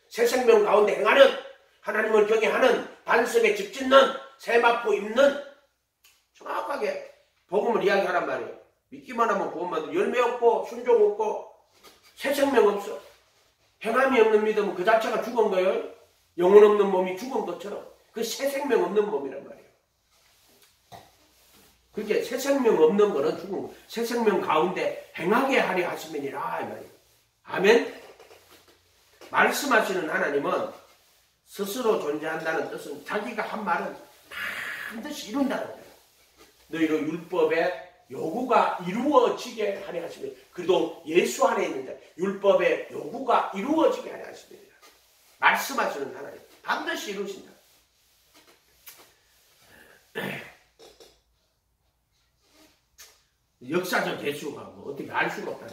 Speaker 1: 새 생명 가운데 행하는 하나님을 경외하는 반석에 집 짓는 세마포 입는 정확하게 복음을 이야기하란 말이에요. 믿기만 하면 구원받는 열매 없고 순종 없고 새 생명 없어. 행함이 없는 믿음은 그 자체가 죽은 거예요. 영혼 없는 몸이 죽은 것처럼 그 새 생명 없는 몸이란 말이에요. 그렇게 새 생명 없는 거는 죽은 거. 새 생명 가운데 행하게 하려 하심이니라 이 말이에요. 아멘. 말씀하시는 하나님은 스스로 존재한다는 뜻은 자기가 한 말은 반드시 이룬다는 거예요. 너희로 율법의 요구가 이루어지게 하려 하시면 그래도 예수 안에 있는 자 율법의 요구가 이루어지게 하려 하십니다. 말씀하시는 하나님 반드시 이루신다. 역사적 예수가 뭐 어떻게 알 수가 없다.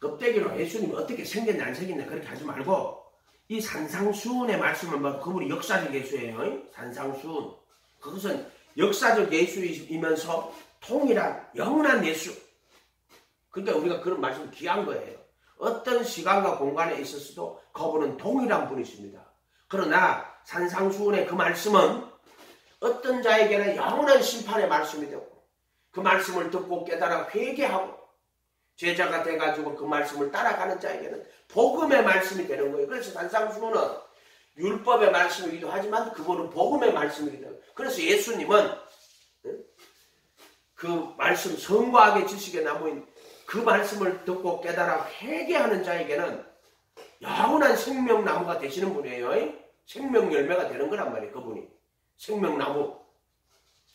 Speaker 1: 껍데기로 예수님이 어떻게 생겼냐 안 생겼냐 그렇게 하지 말고 이 산상수훈의 말씀을 뭐 그분이 역사적 예수예요. 산상수훈. 그것은 역사적 예수이면서 통일한 영원한 예수. 그러니까 우리가 그런 말씀이 귀한 거예요. 어떤 시간과 공간에 있었어도 그분은 동일한 분이십니다. 그러나 산상수훈의 그 말씀은 어떤 자에게는 영원한 심판의 말씀이 되고 그 말씀을 듣고 깨달아 회개하고 제자가 돼가지고 그 말씀을 따라가는 자에게는 복음의 말씀이 되는 거예요. 그래서 산상수훈은 율법의 말씀이기도 하지만 그분은 복음의 말씀이기도 해요. 그래서 예수님은 그 말씀 성과하게 지식에 나무인 그 말씀을 듣고 깨달아 회개하는 자에게는 영원한 생명나무가 되시는 분이에요. 생명 열매가 되는 거란 말이에요. 그분이 생명나무.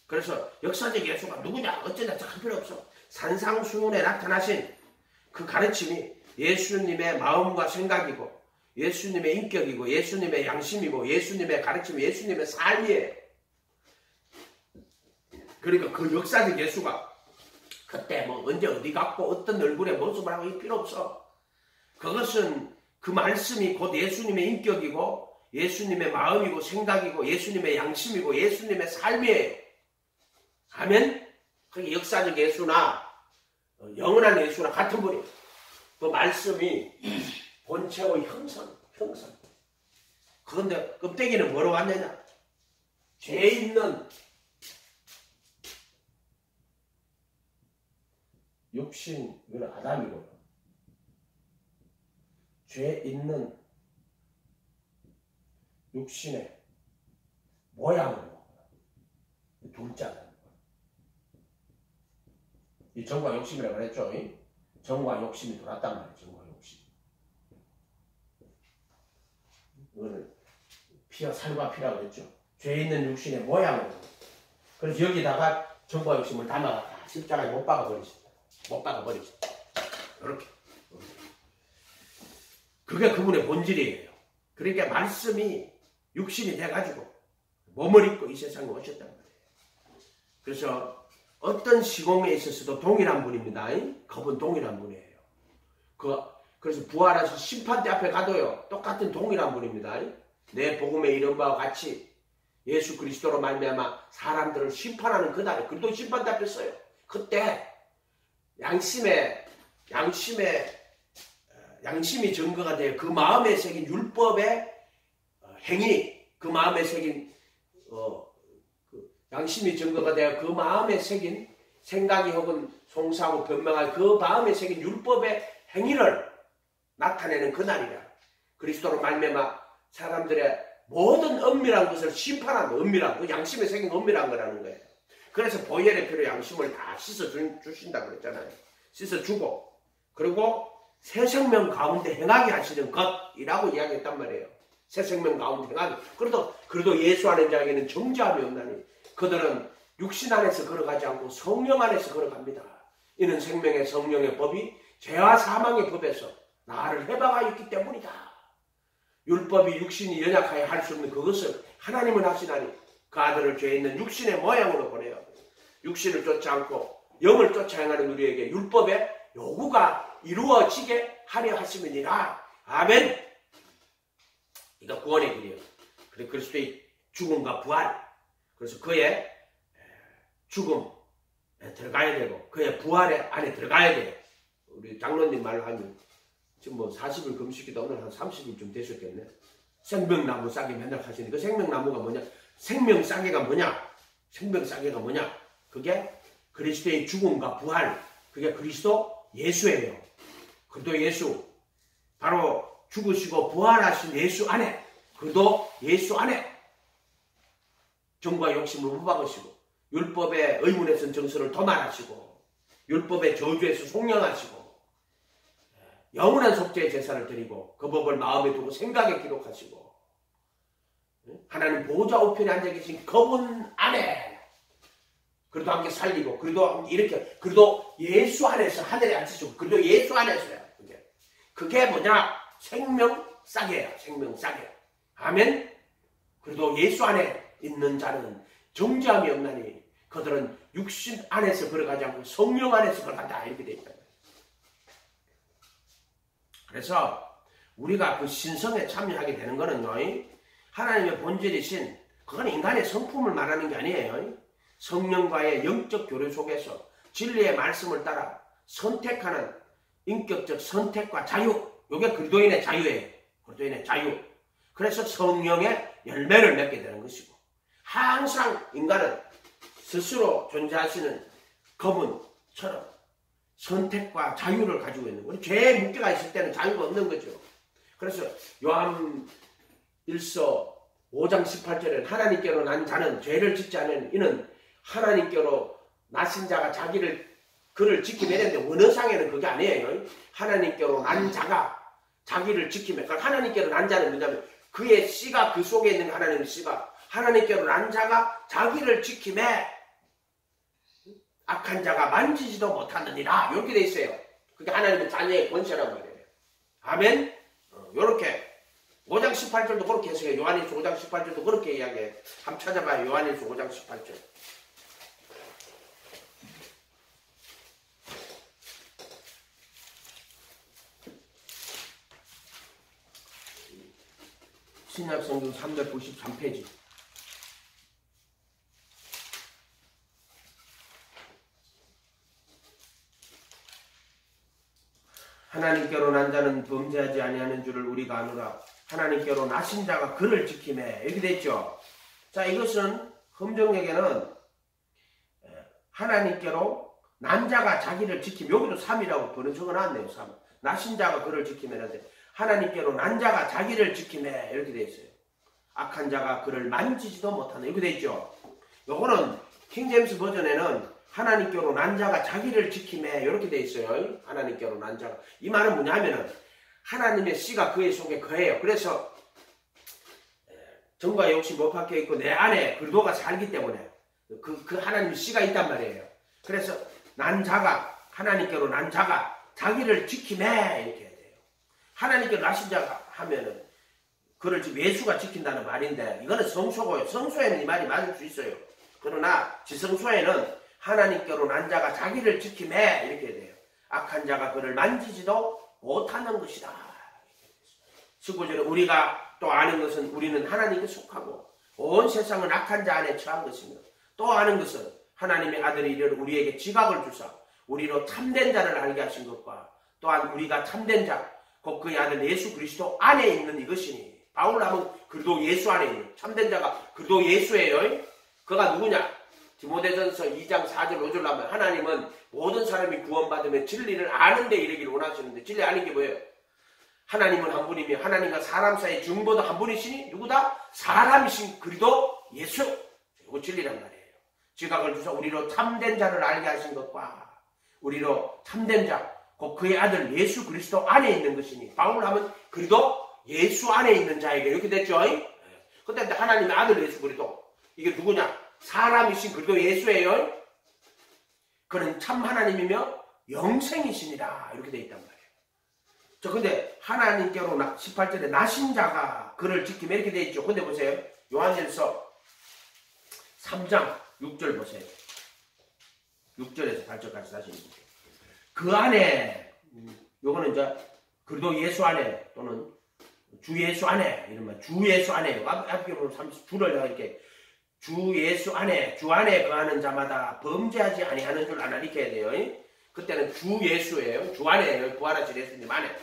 Speaker 1: 그래서 역사적 예수가 누구냐 어쩌냐 할 필요 없어. 산상수훈에 나타나신 그 가르침이 예수님의 마음과 생각이고 예수님의 인격이고 예수님의 양심이고 예수님의 가르침이 예수님의 삶이에요. 그러니까 그 역사적 예수가 그때 뭐 언제 어디 갔고 어떤 얼굴의 모습을 하고 이 필요 없어. 그것은 그 말씀이 곧 예수님의 인격이고 예수님의 마음이고 생각이고 예수님의 양심이고 예수님의 삶이에요. 아멘? 그게 역사적 예수나 영원한 예수나 같은 분이에요. 그 말씀이 본체의 형성. 그런데 껍데기는 뭐로 왔느냐? 죄 있는 육신, 이건 아담이고 죄 있는 육신의 모양으로 둘자다. 이 정과 욕심이라고 그랬죠. 정과 욕심이 돌았단 말이에요. 정과 욕심. 이거는 피와 살과 피라고 그랬죠. 죄 있는 육신의 모양으로. 그래서 여기다가 정과 욕심을 담아갖다 십자가에 못 박아버리십니다. 못 박아버리십니다. 이렇게. 그게 그분의 본질이에요. 그러니까 말씀이 육신이 돼가지고 몸을 입고 이 세상에 오셨단 말이에요. 그래서 어떤 시공에 있어서도 동일한 분입니다. 그분 동일한 분이에요. 그래서 부활하신 심판대 앞에 가도요. 똑같은 동일한 분입니다. 내 복음에 이른 바와 같이 예수 그리스도로 말미암아 사람들을 심판하는 그날에 그리도 심판대 앞에 서요. 그때 양심이 증거가 돼요. 그 마음에 새긴 율법의 행위, 그 마음에 새긴 양심이 증거가 되어 그 마음에 새긴 생각이 혹은 송사하고 변명할 그 마음에 새긴 율법의 행위를 나타내는 그날이라. 그리스도로 말미암아 사람들의 모든 은밀한 것을 심판하는 은밀한 그 양심에 새긴 은밀한 거라는 거예요. 그래서 보혈의 피로 양심을 다 씻어주신다고 그랬잖아요. 씻어주고 그리고 새 생명 가운데 행하게 하시는 것이라고 이야기했단 말이에요. 새 생명 가운데 행하게. 그래도 예수 안에 자에게는 정죄함이 없나니 그들은 육신 안에서 걸어가지 않고 성령 안에서 걸어갑니다. 이는 생명의 성령의 법이 죄와 사망의 법에서 나를 해방하여 있기 때문이다. 율법이 육신이 연약하여 할 수 없는 그것을 하나님은 하시나니 그 아들을 죄 있는 육신의 모양으로 보내요. 육신을 쫓지 않고 영을 쫓아 행하는 우리에게 율법의 요구가 이루어지게 하려 하심이니라. 아멘. 이거 구원의 길이에요. 그리고 그리스도의 죽음과 부활. 그래서 그의 죽음에 들어가야 되고 그의 부활에 안에 들어가야 돼요. 우리 장로님 말로 하면 지금 뭐 40일 금식기도 오늘 한 30일쯤 되셨겠네. 생명나무 싸게 맨날 하시는 그 생명나무가 뭐냐? 생명싸개가 뭐냐? 생명싸개가 뭐냐? 그게 그리스도의 죽음과 부활. 그게 그리스도 예수예요. 그리스도 예수. 바로 죽으시고 부활하신 예수 안에 그도 예수 안에 정과 욕심을 못 박으시고 율법의 의문에선 정서를 도말하시고 율법의 저주에서 속량하시고 영원한 속죄의 제사를 드리고 그 법을 마음에 두고 생각에 기록하시고 하나님 보호자 우편에 앉아 계신 그분 안에 그래도 함께 살리고 그래도 이렇게 그래도 예수 안에서 하늘에 앉으시고 그래도 예수 안에서야 그게 뭐냐? 생명싸개야. 생명싸개. 아멘. 그래도 예수 안에 있는 자는 정죄함이 없나니 그들은 육신 안에서 걸어가지 않고 성령 안에서 걸어간다. 이렇게 되어 있다. 그래서 우리가 그 신성에 참여하게 되는 거는요, 하나님의 본질이신, 그건 인간의 성품을 말하는 게 아니에요. 성령과의 영적 교류 속에서 진리의 말씀을 따라 선택하는 인격적 선택과 자유, 이게 그리스도인의 자유예요. 그리스도인의 자유. 그래서 성령의 열매를 맺게 되는 것이고, 항상 인간은 스스로 존재하시는 거문처럼 선택과 자유를 가지고 있는 거예요. 죄의 문제가 있을 때는 자유가 없는 거죠. 그래서 요한 1서 5장 18절에 하나님께로 난 자는 죄를 짓지 않은 이는 하나님께로 나신 자가 그를 지키며 했는데, 원어상에는 그게 아니에요. 하나님께로 난 자가 자기를 지키며, 그러니까 하나님께로 난 자는 뭐냐면 그의 씨가, 그 속에 있는 하나님의 씨가, 하나님께로 난 자가 자기를 지키며 악한 자가 만지지도 못하느니라. 이렇게 돼 있어요. 그게 하나님의 자녀의 권세란 말이에요. 아멘. 요렇게 5장 18절도 그렇게 해석해요. 요한일서 5장 18절도 그렇게 이야기해요. 한번 찾아봐요. 요한일서 5장 18절. 신약성경 393페이지. 하나님께로 난 자는 범죄하지 아니하는 줄을 우리가 아노라. 하나님께로 나신 자가 그를 지키매. 이렇게 됐죠. 자, 이것은 흠정에게는 하나님께로 난 자가 자기를 지키며, 여기도 3이라고 번역 적어놨네요. 3. 나신 자가 그를 지키매는데, 하나님께로 난 자가 자기를 지키매. 이렇게 돼 있어요. 악한 자가 그를 만지지도 못하네. 이렇게 돼 있죠. 요거는 킹제임스 버전에는 하나님께로 난 자가 자기를 지키매. 이렇게 돼 있어요. 하나님께로 난 자가. 이 말은 뭐냐면은 하나님의 씨가 그의 속에 거해요. 그래서 정과 욕심 못 박혀 있고 내 안에 그리스도가 살기 때문에 그 하나님의 씨가 있단 말이에요. 그래서 난 자가, 하나님께로 난 자가 자기를 지키매. 이렇게 해야 돼요. 하나님께로 나신 자가 하면은 그를 지금 예수가 지킨다는 말인데, 이거는 성소고요. 성소에는 이 말이 맞을 수 있어요. 그러나 지성소에는 하나님께로 난 자가 자기를 지키매. 이렇게 해야 돼요. 악한 자가 그를 만지지도 못하는 것이다. 19절에 우리가 또 아는 것은 우리는 하나님께 속하고 온 세상은 악한 자 안에 처한 것이며, 또 아는 것은 하나님의 아들이 이르러 우리에게 지각을 주사 우리로 참된 자를 알게 하신 것과, 또한 우리가 참된 자 곧 그의 아들 예수 그리스도 안에 있는 이것이니. 바울 하면 그리스도 예수 안에 있는 참된 자가 그리스도 예수예요. 그가 누구냐? 디모데전서 2장 4절 5절 하면 하나님은 모든 사람이 구원받으며 진리를 아는 데 이르기를 원하시는데, 진리 아는 게 뭐예요? 하나님은 한 분이며 하나님과 사람 사이의 중보도 한 분이시니 누구다? 사람이신 그리스도 예수. 이거 진리란 말이에요. 지각을 주사 우리로 참된 자를 알게 하신 것과, 우리로 참된 자 곧 그의 아들 예수 그리스도 안에 있는 것이니. 바울 하면 그리스도 예수 안에 있는 자에게. 이렇게 됐죠. 근데 하나님의 아들 예수 그리스도, 이게 누구냐? 사람이신 그리스도 예수예요. 그는 참 하나님이며 영생이시니라. 이렇게 돼 있단 말이에요. 저 근데 하나님께로 18절에 나신 자가 그를 지키며 이렇게 돼 있죠. 근데 보세요. 요한일서 3장 6절 보세요. 6절에서 8절까지 다시 읽을게요. 그 안에, 요거는 이제 그리스도 예수 안에 또는 주 예수 안에, 이러면 주 예수 안에, 앞에 보면 주를 이렇게 주 예수 안에, 주 안에 거하는 자마다 범죄하지 아니하는 줄 아나. 이렇게 해야 돼요. 그때는 주 예수예요. 주 안에, 부활하신 예수님 안에.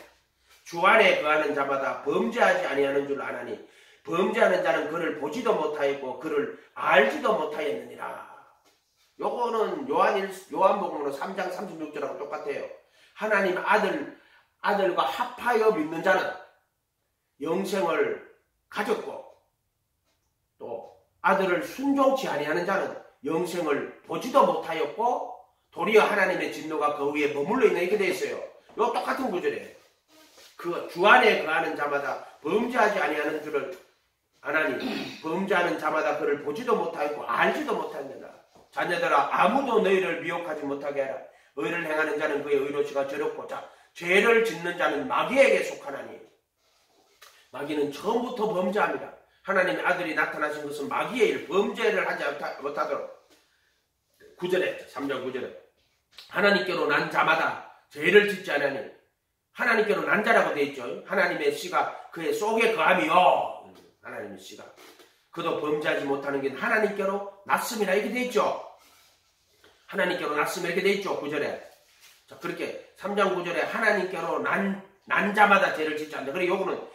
Speaker 1: 주 안에 거하는 자마다 범죄하지 아니하는 줄 아나니 범죄하는 자는 그를 보지도 못하였고 그를 알지도 못하였느니라. 요거는 요한복음으로 3장 36절하고 똑같아요. 하나님 아들과 합하여 믿는 자는 영생을 가졌고, 또 아들을 순종치 아니하는 자는 영생을 보지도 못하였고 도리어 하나님의 진노가 그 위에 머물러 있는, 이렇게 되어 있어요. 요 똑같은 구절이에요. 그 주 안에 거하는 자마다 범죄하지 아니하는 줄을 아나니 범죄하는 자마다 그를 보지도 못하였고 알지도 못하느니라. 자녀들아, 아무도 너희를 미혹하지 못하게 하라. 의를 행하는 자는 그의 의로시가 저렵고, 자, 죄를 짓는 자는 마귀에게 속하나니 마귀는 처음부터 범죄합니다. 하나님의 아들이 나타나신 것은 마귀의 일, 범죄를 하지 못하도록 9절에 3장 9절에 하나님께로 난 자마다 죄를 짓지 않으니 하나님께로 난 자라고 되어 있죠. 하나님의 씨가 그의 속에 거함이요. 하나님의 씨가 그도 범죄하지 못하는 게 하나님께로 났음이라 이렇게 되어 있죠. 하나님께로 났음 이렇게 되어 있죠. 9절에. 자, 그렇게 3장 9절에 하나님께로 난 자마다 죄를 짓지 않는다. 그리고 요거는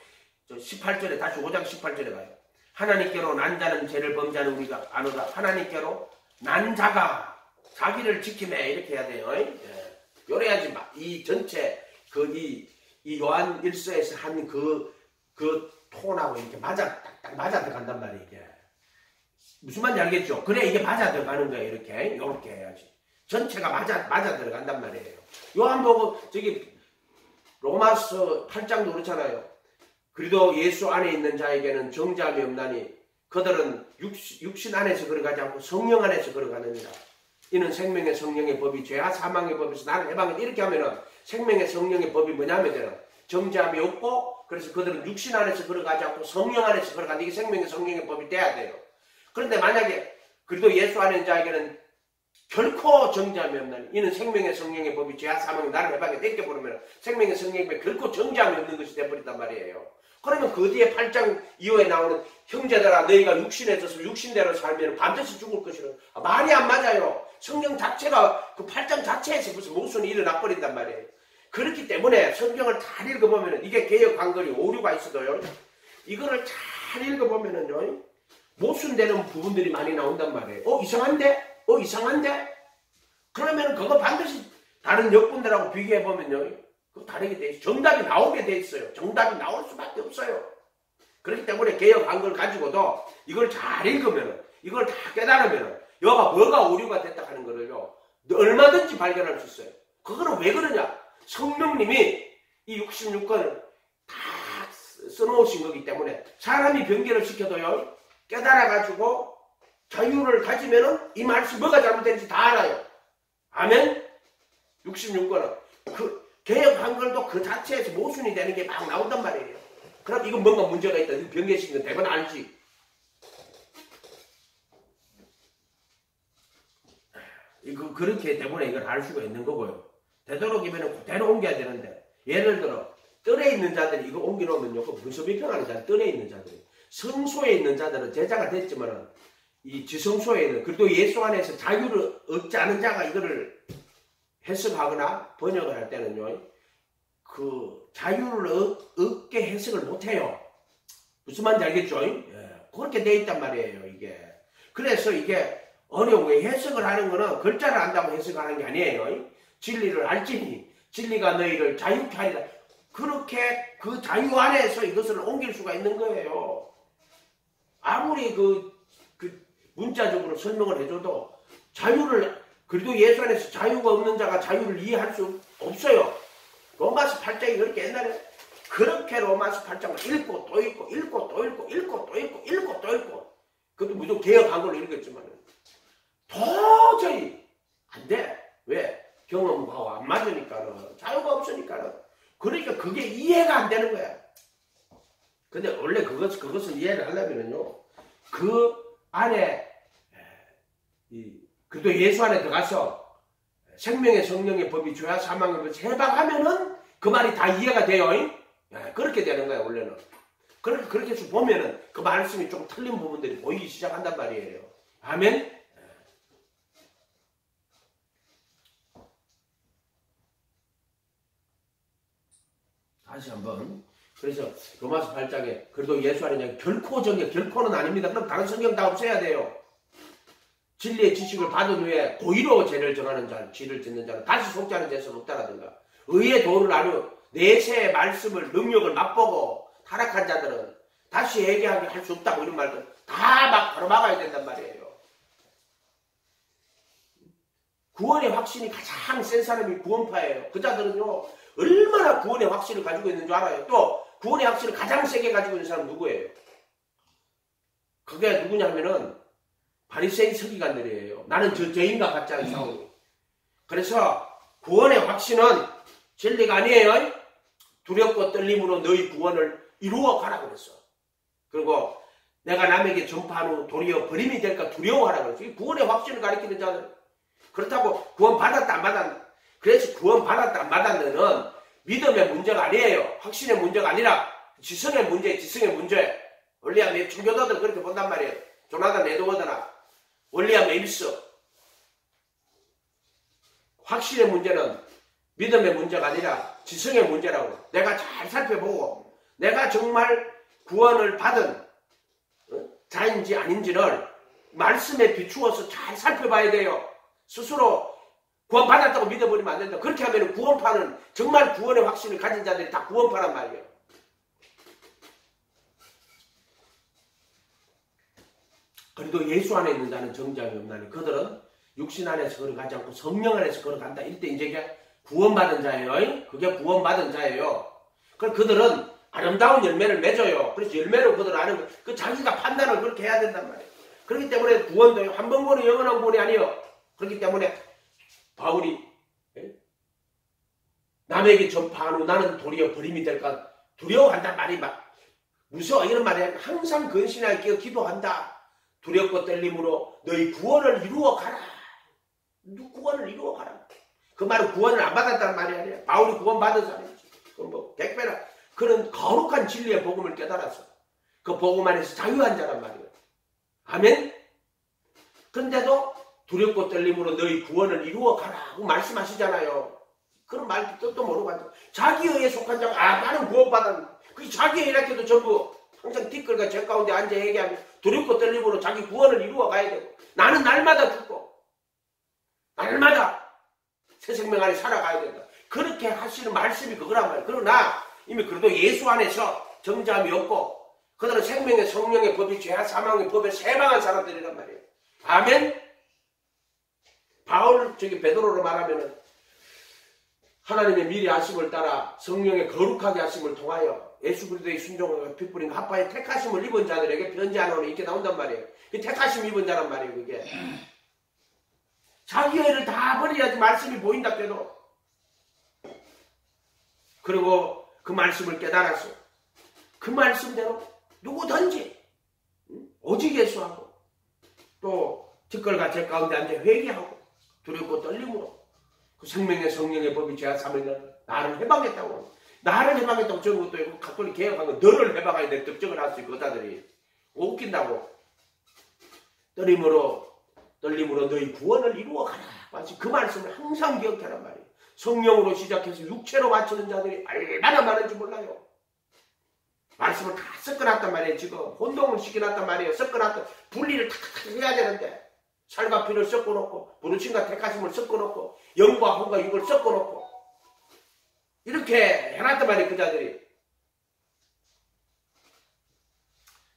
Speaker 1: 18절에 다시 5장 18절에 가요. 하나님께로 난 자는 죄를 범죄하는 우리가 아노라. 하나님께로 난 자가 자기를 지키매 이렇게 해야 돼요. 예. 요래야지 이 전체 이 요한 1서에서 한 그 톤하고 이렇게 딱딱 맞아 들어간단 말이에요. 이게. 무슨 말인지 알겠죠? 그래 이게 맞아 들어가는 거예요. 이렇게 해야지. 전체가 맞아 들어간단 말이에요. 요한복음 저기 로마서 8장도 그렇잖아요. 그리도 예수 안에 있는 자에게는 정죄함이 없나니 그들은 육신 안에서 걸어가지 않고 성령 안에서 걸어가느니라. 이는 생명의 성령의 법이 죄와 사망의 법에서 나를 해방했다. 이렇게 하면은 생명의 성령의 법이 뭐냐면 정죄함이 없고 그래서 그들은 육신 안에서 걸어가지 않고 성령 안에서 걸어간다. 이게 생명의 성령의 법이 돼야 돼요. 그런데 만약에 그래도 예수 안에 있는 자에게는 결코 정죄함이 없나니 이는 생명의 성령의 법이 죄와 사망의 나를 해방했다. 이렇게 보면 생명의 성령의 법이 결코 정죄함이 없는 것이 되어버린단 말이에요. 그러면 그 뒤에 8장 이후에 나오는 형제들아 너희가 육신에 있어서 육신대로 살면 반드시 죽을 것이라. 말이 안 맞아요. 성경 자체가 그 8장 자체에서 무슨 모순이 일어나 버린단 말이에요. 그렇기 때문에 성경을 잘 읽어보면 이게 개역 한글이 오류가 있어도요. 이거를 잘 읽어보면은요. 모순되는 부분들이 많이 나온단 말이에요. 이상한데? 이상한데? 그러면 그거 반드시 다른 역분들하고 비교해보면요. 그거 다르게 돼 있어요. 정답이 나오게 돼 있어요. 정답이 나올 수밖에 없어요. 그렇기 때문에 개역 한글 가지고도 이걸 잘 읽으면 이걸 다 깨달으면 여가 뭐가 오류가 됐다 하는 거를요. 얼마든지 발견할 수 있어요. 그거는 왜 그러냐? 성령님이 이 66권을 다 써놓으신 거기 때문에 사람이 변개를 시켜도요. 깨달아가지고 자유를 가지면은 이 말씀 뭐가 잘못된지 다 알아요. 아멘? 66권은 그 개혁 한글도 그 자체에서 모순이 되는 게 막 나온단 말이에요. 그럼 이건 뭔가 문제가 있다. 변개시킨 건 대부분 알지. 그렇게 때문에 이걸 알 수가 있는 거고요. 되도록이면 그대로 옮겨야 되는데 예를 들어 뜰에 있는 자들이 이거 옮겨놓으면요. 그 문서비평하는 자들 뜰에 있는 자들이 성소에 있는 자들은 제자가 됐지만은 이 지성소에 있는 그래도 예수 안에서 자유를 얻지 않은 자가 이거를 해석하거나 번역을 할 때는요. 그 자유를 얻게 해석을 못해요. 무슨 말인지 알겠죠? 예, 그렇게 돼 있단 말이에요. 이게. 그래서 이게 어려운 거예요. 해석을 하는 거는 글자를 안다고 해석하는 게 아니에요. 진리를 알지니 진리가 너희를 자유케 하리라. 그렇게 그 자유 안에서 이것을 옮길 수가 있는 거예요. 아무리 그 문자적으로 설명을 해줘도 자유를 그래도 예수 안에서 자유가 없는 자가 자유를 이해할 수 없어요. 로마서 8장이 그렇게 옛날에 그렇게 로마서 8장을 읽고 또 읽고 읽고 또 읽고 읽고 또 읽고 읽고 또 읽고 그것도 무조건 개혁한 걸로 읽었지만 도저히 안 돼. 왜? 경험하고 안 맞으니까는 자유가 없으니까는 그러니까 그게 이해가 안 되는 거야. 근데 원래 그것을 이해를 하려면은요 그 안에 그래도 예수 안에 들어가서 생명의 성령의 법이 죄와 사망의 법을 해방하면은 그 말이 다 이해가 돼요. 그렇게 되는 거야 원래는. 그렇게 해서 보면은 그 말씀이 좀 틀린 부분들이 보이기 시작한단 말이에요. 아멘. 다시 한번. 그래서 로마서 8장에 그래도 예수 안에 결코 결코는 아닙니다. 그럼 다른 성경 다 없애야 돼요. 진리의 지식을 받은 후에 고의로 죄를 정하는 자, 죄를 짓는 자는 다시 속지 않은 죄는 없다라든가 의의 도를 나누 내세의 말씀을 능력을 맛보고 타락한 자들은 다시 회개하게 할 수 없다고 이런 말들 다 바로 막아야 된단 말이에요. 구원의 확신이 가장 센 사람이 구원파예요. 그 자들은요 얼마나 구원의 확신을 가지고 있는 줄 알아요. 또 구원의 확신을 가장 세게 가지고 있는 사람은 누구예요? 그게 누구냐면은 바리새인 서기관들이에요. 나는 저 죄인과 같지 않은 사람이. 그래서 구원의 확신은 진리가 아니에요. 두렵고 떨림으로 너희 구원을 이루어 가라고 그랬어. 그리고 내가 남에게 전파한 후 도리어 버림이 될까 두려워하라고 그랬어. 구원의 확신을 가리키는 자들. 그렇다고 구원 받았다 안 받았다. 그래서 구원 받았다 안 받았다는 믿음의 문제가 아니에요. 확신의 문제가 아니라 지성의 문제, 지성의 문제. 원리암 청교도들 그렇게 본단 말이에요. 조나단 에드워드나 원리암 에임스. 확신의 문제는 믿음의 문제가 아니라 지성의 문제라고. 내가 잘 살펴보고 내가 정말 구원을 받은 자인지 아닌지를 말씀에 비추어서 잘 살펴봐야 돼요. 스스로 구원 받았다고 믿어버리면 안 된다. 그렇게 하면 구원파는 정말 구원의 확신을 가진 자들이 다 구원파란 말이에요. 그래도 예수 안에 있는 자는 정죄함이 없나니 그들은 육신 안에서 걸어가지 않고 성령 안에서 걸어간다. 이때 이제 구원받은 자예요. 그게 구원받은 자예요. 그럼 그들은 아름다운 열매를 맺어요. 그래서 열매로 그들 아는 그 자기가 판단을 그렇게 해야 된단 말이에요. 그렇기 때문에 구원도 한 번 구원이 영원한 구원이 아니에요. 그렇기 때문에 바울이 남에게 전파한 후 나는 도리어 버림이 될까 두려워한단 말이 막 무서워 이런 말이 아니라 항상 근신하여 기도한다. 두렵고 떨림으로 너희 구원을 이루어 가라. 구원을 이루어 가라. 그 말은 구원을 안 받았다는 말이 아니라 바울이 구원 받은 사람이지. 그럼 뭐 백배나 그런 거룩한 진리의 복음을 깨달았어. 그 복음 안에서 자유한 자란 말이에요. 아멘. 그런데도 두렵고 떨림으로 너희 구원을 이루어 가라고 말씀하시잖아요. 그런 말 뜻도 모르고 앉아. 자기 의에 속한 자가 나는 구원받았는데 그 자기 의라고도 전부 항상 뒷글과 제 가운데 앉아 얘기하면 두렵고 떨림으로 자기 구원을 이루어 가야 되고 나는 날마다 죽고 날마다 새 생명 안에 살아가야 된다. 그렇게 하시는 말씀이 그거란 말이에요. 그러나 이미 그래도 예수 안에서 정죄함이 없고 그들은 생명의 성령의 법이 죄와 사망의 법에 세방한 사람들이란 말이에요. 아멘. 바울 베드로로 말하면은 하나님의 미리 하심을 따라 성령의 거룩하게 하심을 통하여 예수 그리스도의 순종과 핏불인 합파의 택하심을 입은 자들에게 편지하노니 이렇게 나온단 말이에요. 그 택하심 입은 자란 말이에요. 그게 자기 의를 다 버려야지 말씀이 보인다 해도. 그리고 그 말씀을 깨달았어. 그 말씀대로 누구든지 오직 예수하고 또 뒷걸과 제 가운데 앉아 회개하고 두렵고 떨림으로 그 생명의 성령의 법이 죄와 사망을 나를 해방했다고. 나를 해방했다고 적은 것도 있고 가톨릭 개혁한 건 너를 해방해야 될 특정을 할 수 있고 여자들이 웃긴다고. 떨림으로 너희 구원을 이루어 가라. 마치 그 말씀을 항상 기억하란 말이에요. 성령으로 시작해서 육체로 마치는 자들이 얼마나 많은지 몰라요. 말씀을 다 섞어놨단 말이에요. 지금 혼동을 시켜놨단 말이에요. 섞어놨던 분리를 탁탁 해야 되는데 살과 피를 섞어놓고 부르심과 택하심을 섞어놓고 영과 혼과 육을 섞어놓고 이렇게 해놨단 말이에요. 그 자들이.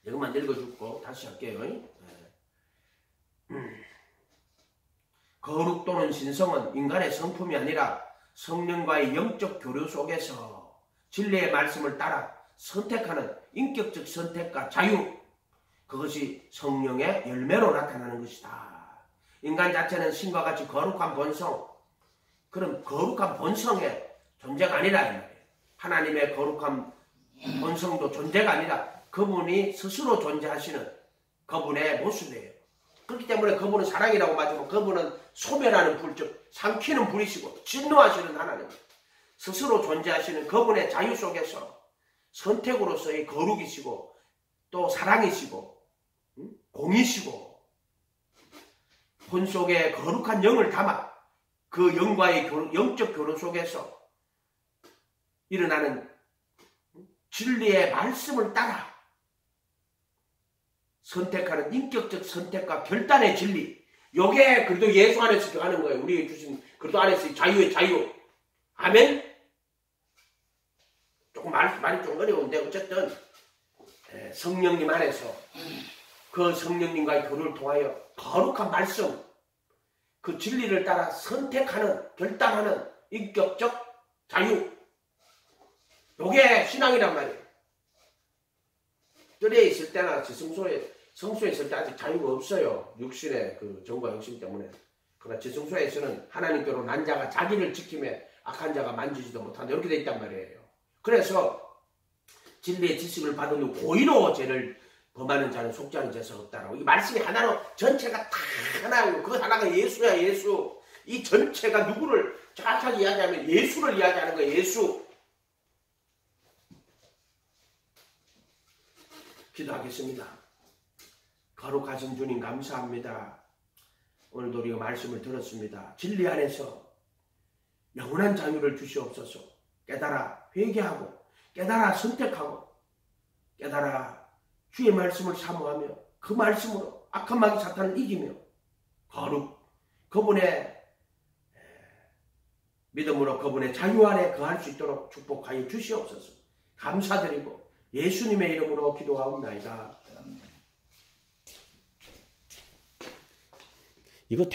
Speaker 1: 이것만 읽어주고 다시 할게요. 거룩 또는 신성은 인간의 성품이 아니라 성령과의 영적 교류 속에서 진리의 말씀을 따라 선택하는 인격적 선택과 자유, 그것이 성령의 열매로 나타나는 것이다. 인간 자체는 신과 같이 거룩한 본성, 그럼 거룩한 본성의 존재가 아니라 이 말이에요. 하나님의 거룩한 본성도 존재가 아니라 그분이 스스로 존재하시는 그분의 모습이에요. 그렇기 때문에 그분은 사랑이라고 말하지만 그분은 소멸하는 불, 즉 삼키는 불이시고 진노하시는 하나님, 스스로 존재하시는 그분의 자유 속에서 선택으로서의 거룩이시고 또 사랑이시고 공이시고 혼 속에 거룩한 영을 담아 그 영과의 영적 교류 속에서 일어나는 진리의 말씀을 따라 선택하는 인격적 선택과 결단의 진리, 요게 그래도 예수 안에서 들어가는 거예요. 우리에게 주신 그래도 안에서 자유의 자유. 아멘. 조금 말이 좀 어려운데 어쨌든 성령님 안에서 그 성령님과의 교류를 통하여 거룩한 말씀, 그 진리를 따라 선택하는, 결단하는 인격적 자유, 요게 신앙이란 말이에요. 뜰에 있을 때나 성소에 있을 때 아직 자유가 없어요. 육신의 그 정과 욕심 때문에. 그러나 지성소에서는 하나님께로 난 자가 자기를 지킴에 악한 자가 만지지도 못한다. 이렇게 돼 있단 말이에요. 그래서 진리의 지식을 받은 후 고의로 죄를 범하는 자는 속죄하는 죄가 없다라고. 이 말씀이 하나로 전체가 다 하나예요. 그 하나가 예수야, 예수. 이 전체가 누구를 정확하게 이야기하면 예수를 이야기하는 거예요. 예수. 기도하겠습니다. 거룩하신 주님 감사합니다. 오늘도 우리가 말씀을 들었습니다. 진리 안에서 영원한 자유를 주시옵소서. 깨달아 회개하고 깨달아 선택하고 깨달아 주의 말씀을 사모하며 그 말씀으로 악한 마귀 사탄을 이기며 거룩 그분의 믿음으로 그분의 자유 안에 거할 수 있도록 축복하여 주시옵소서. 감사드리고 예수님의 이름으로 기도하옵나이다. 이거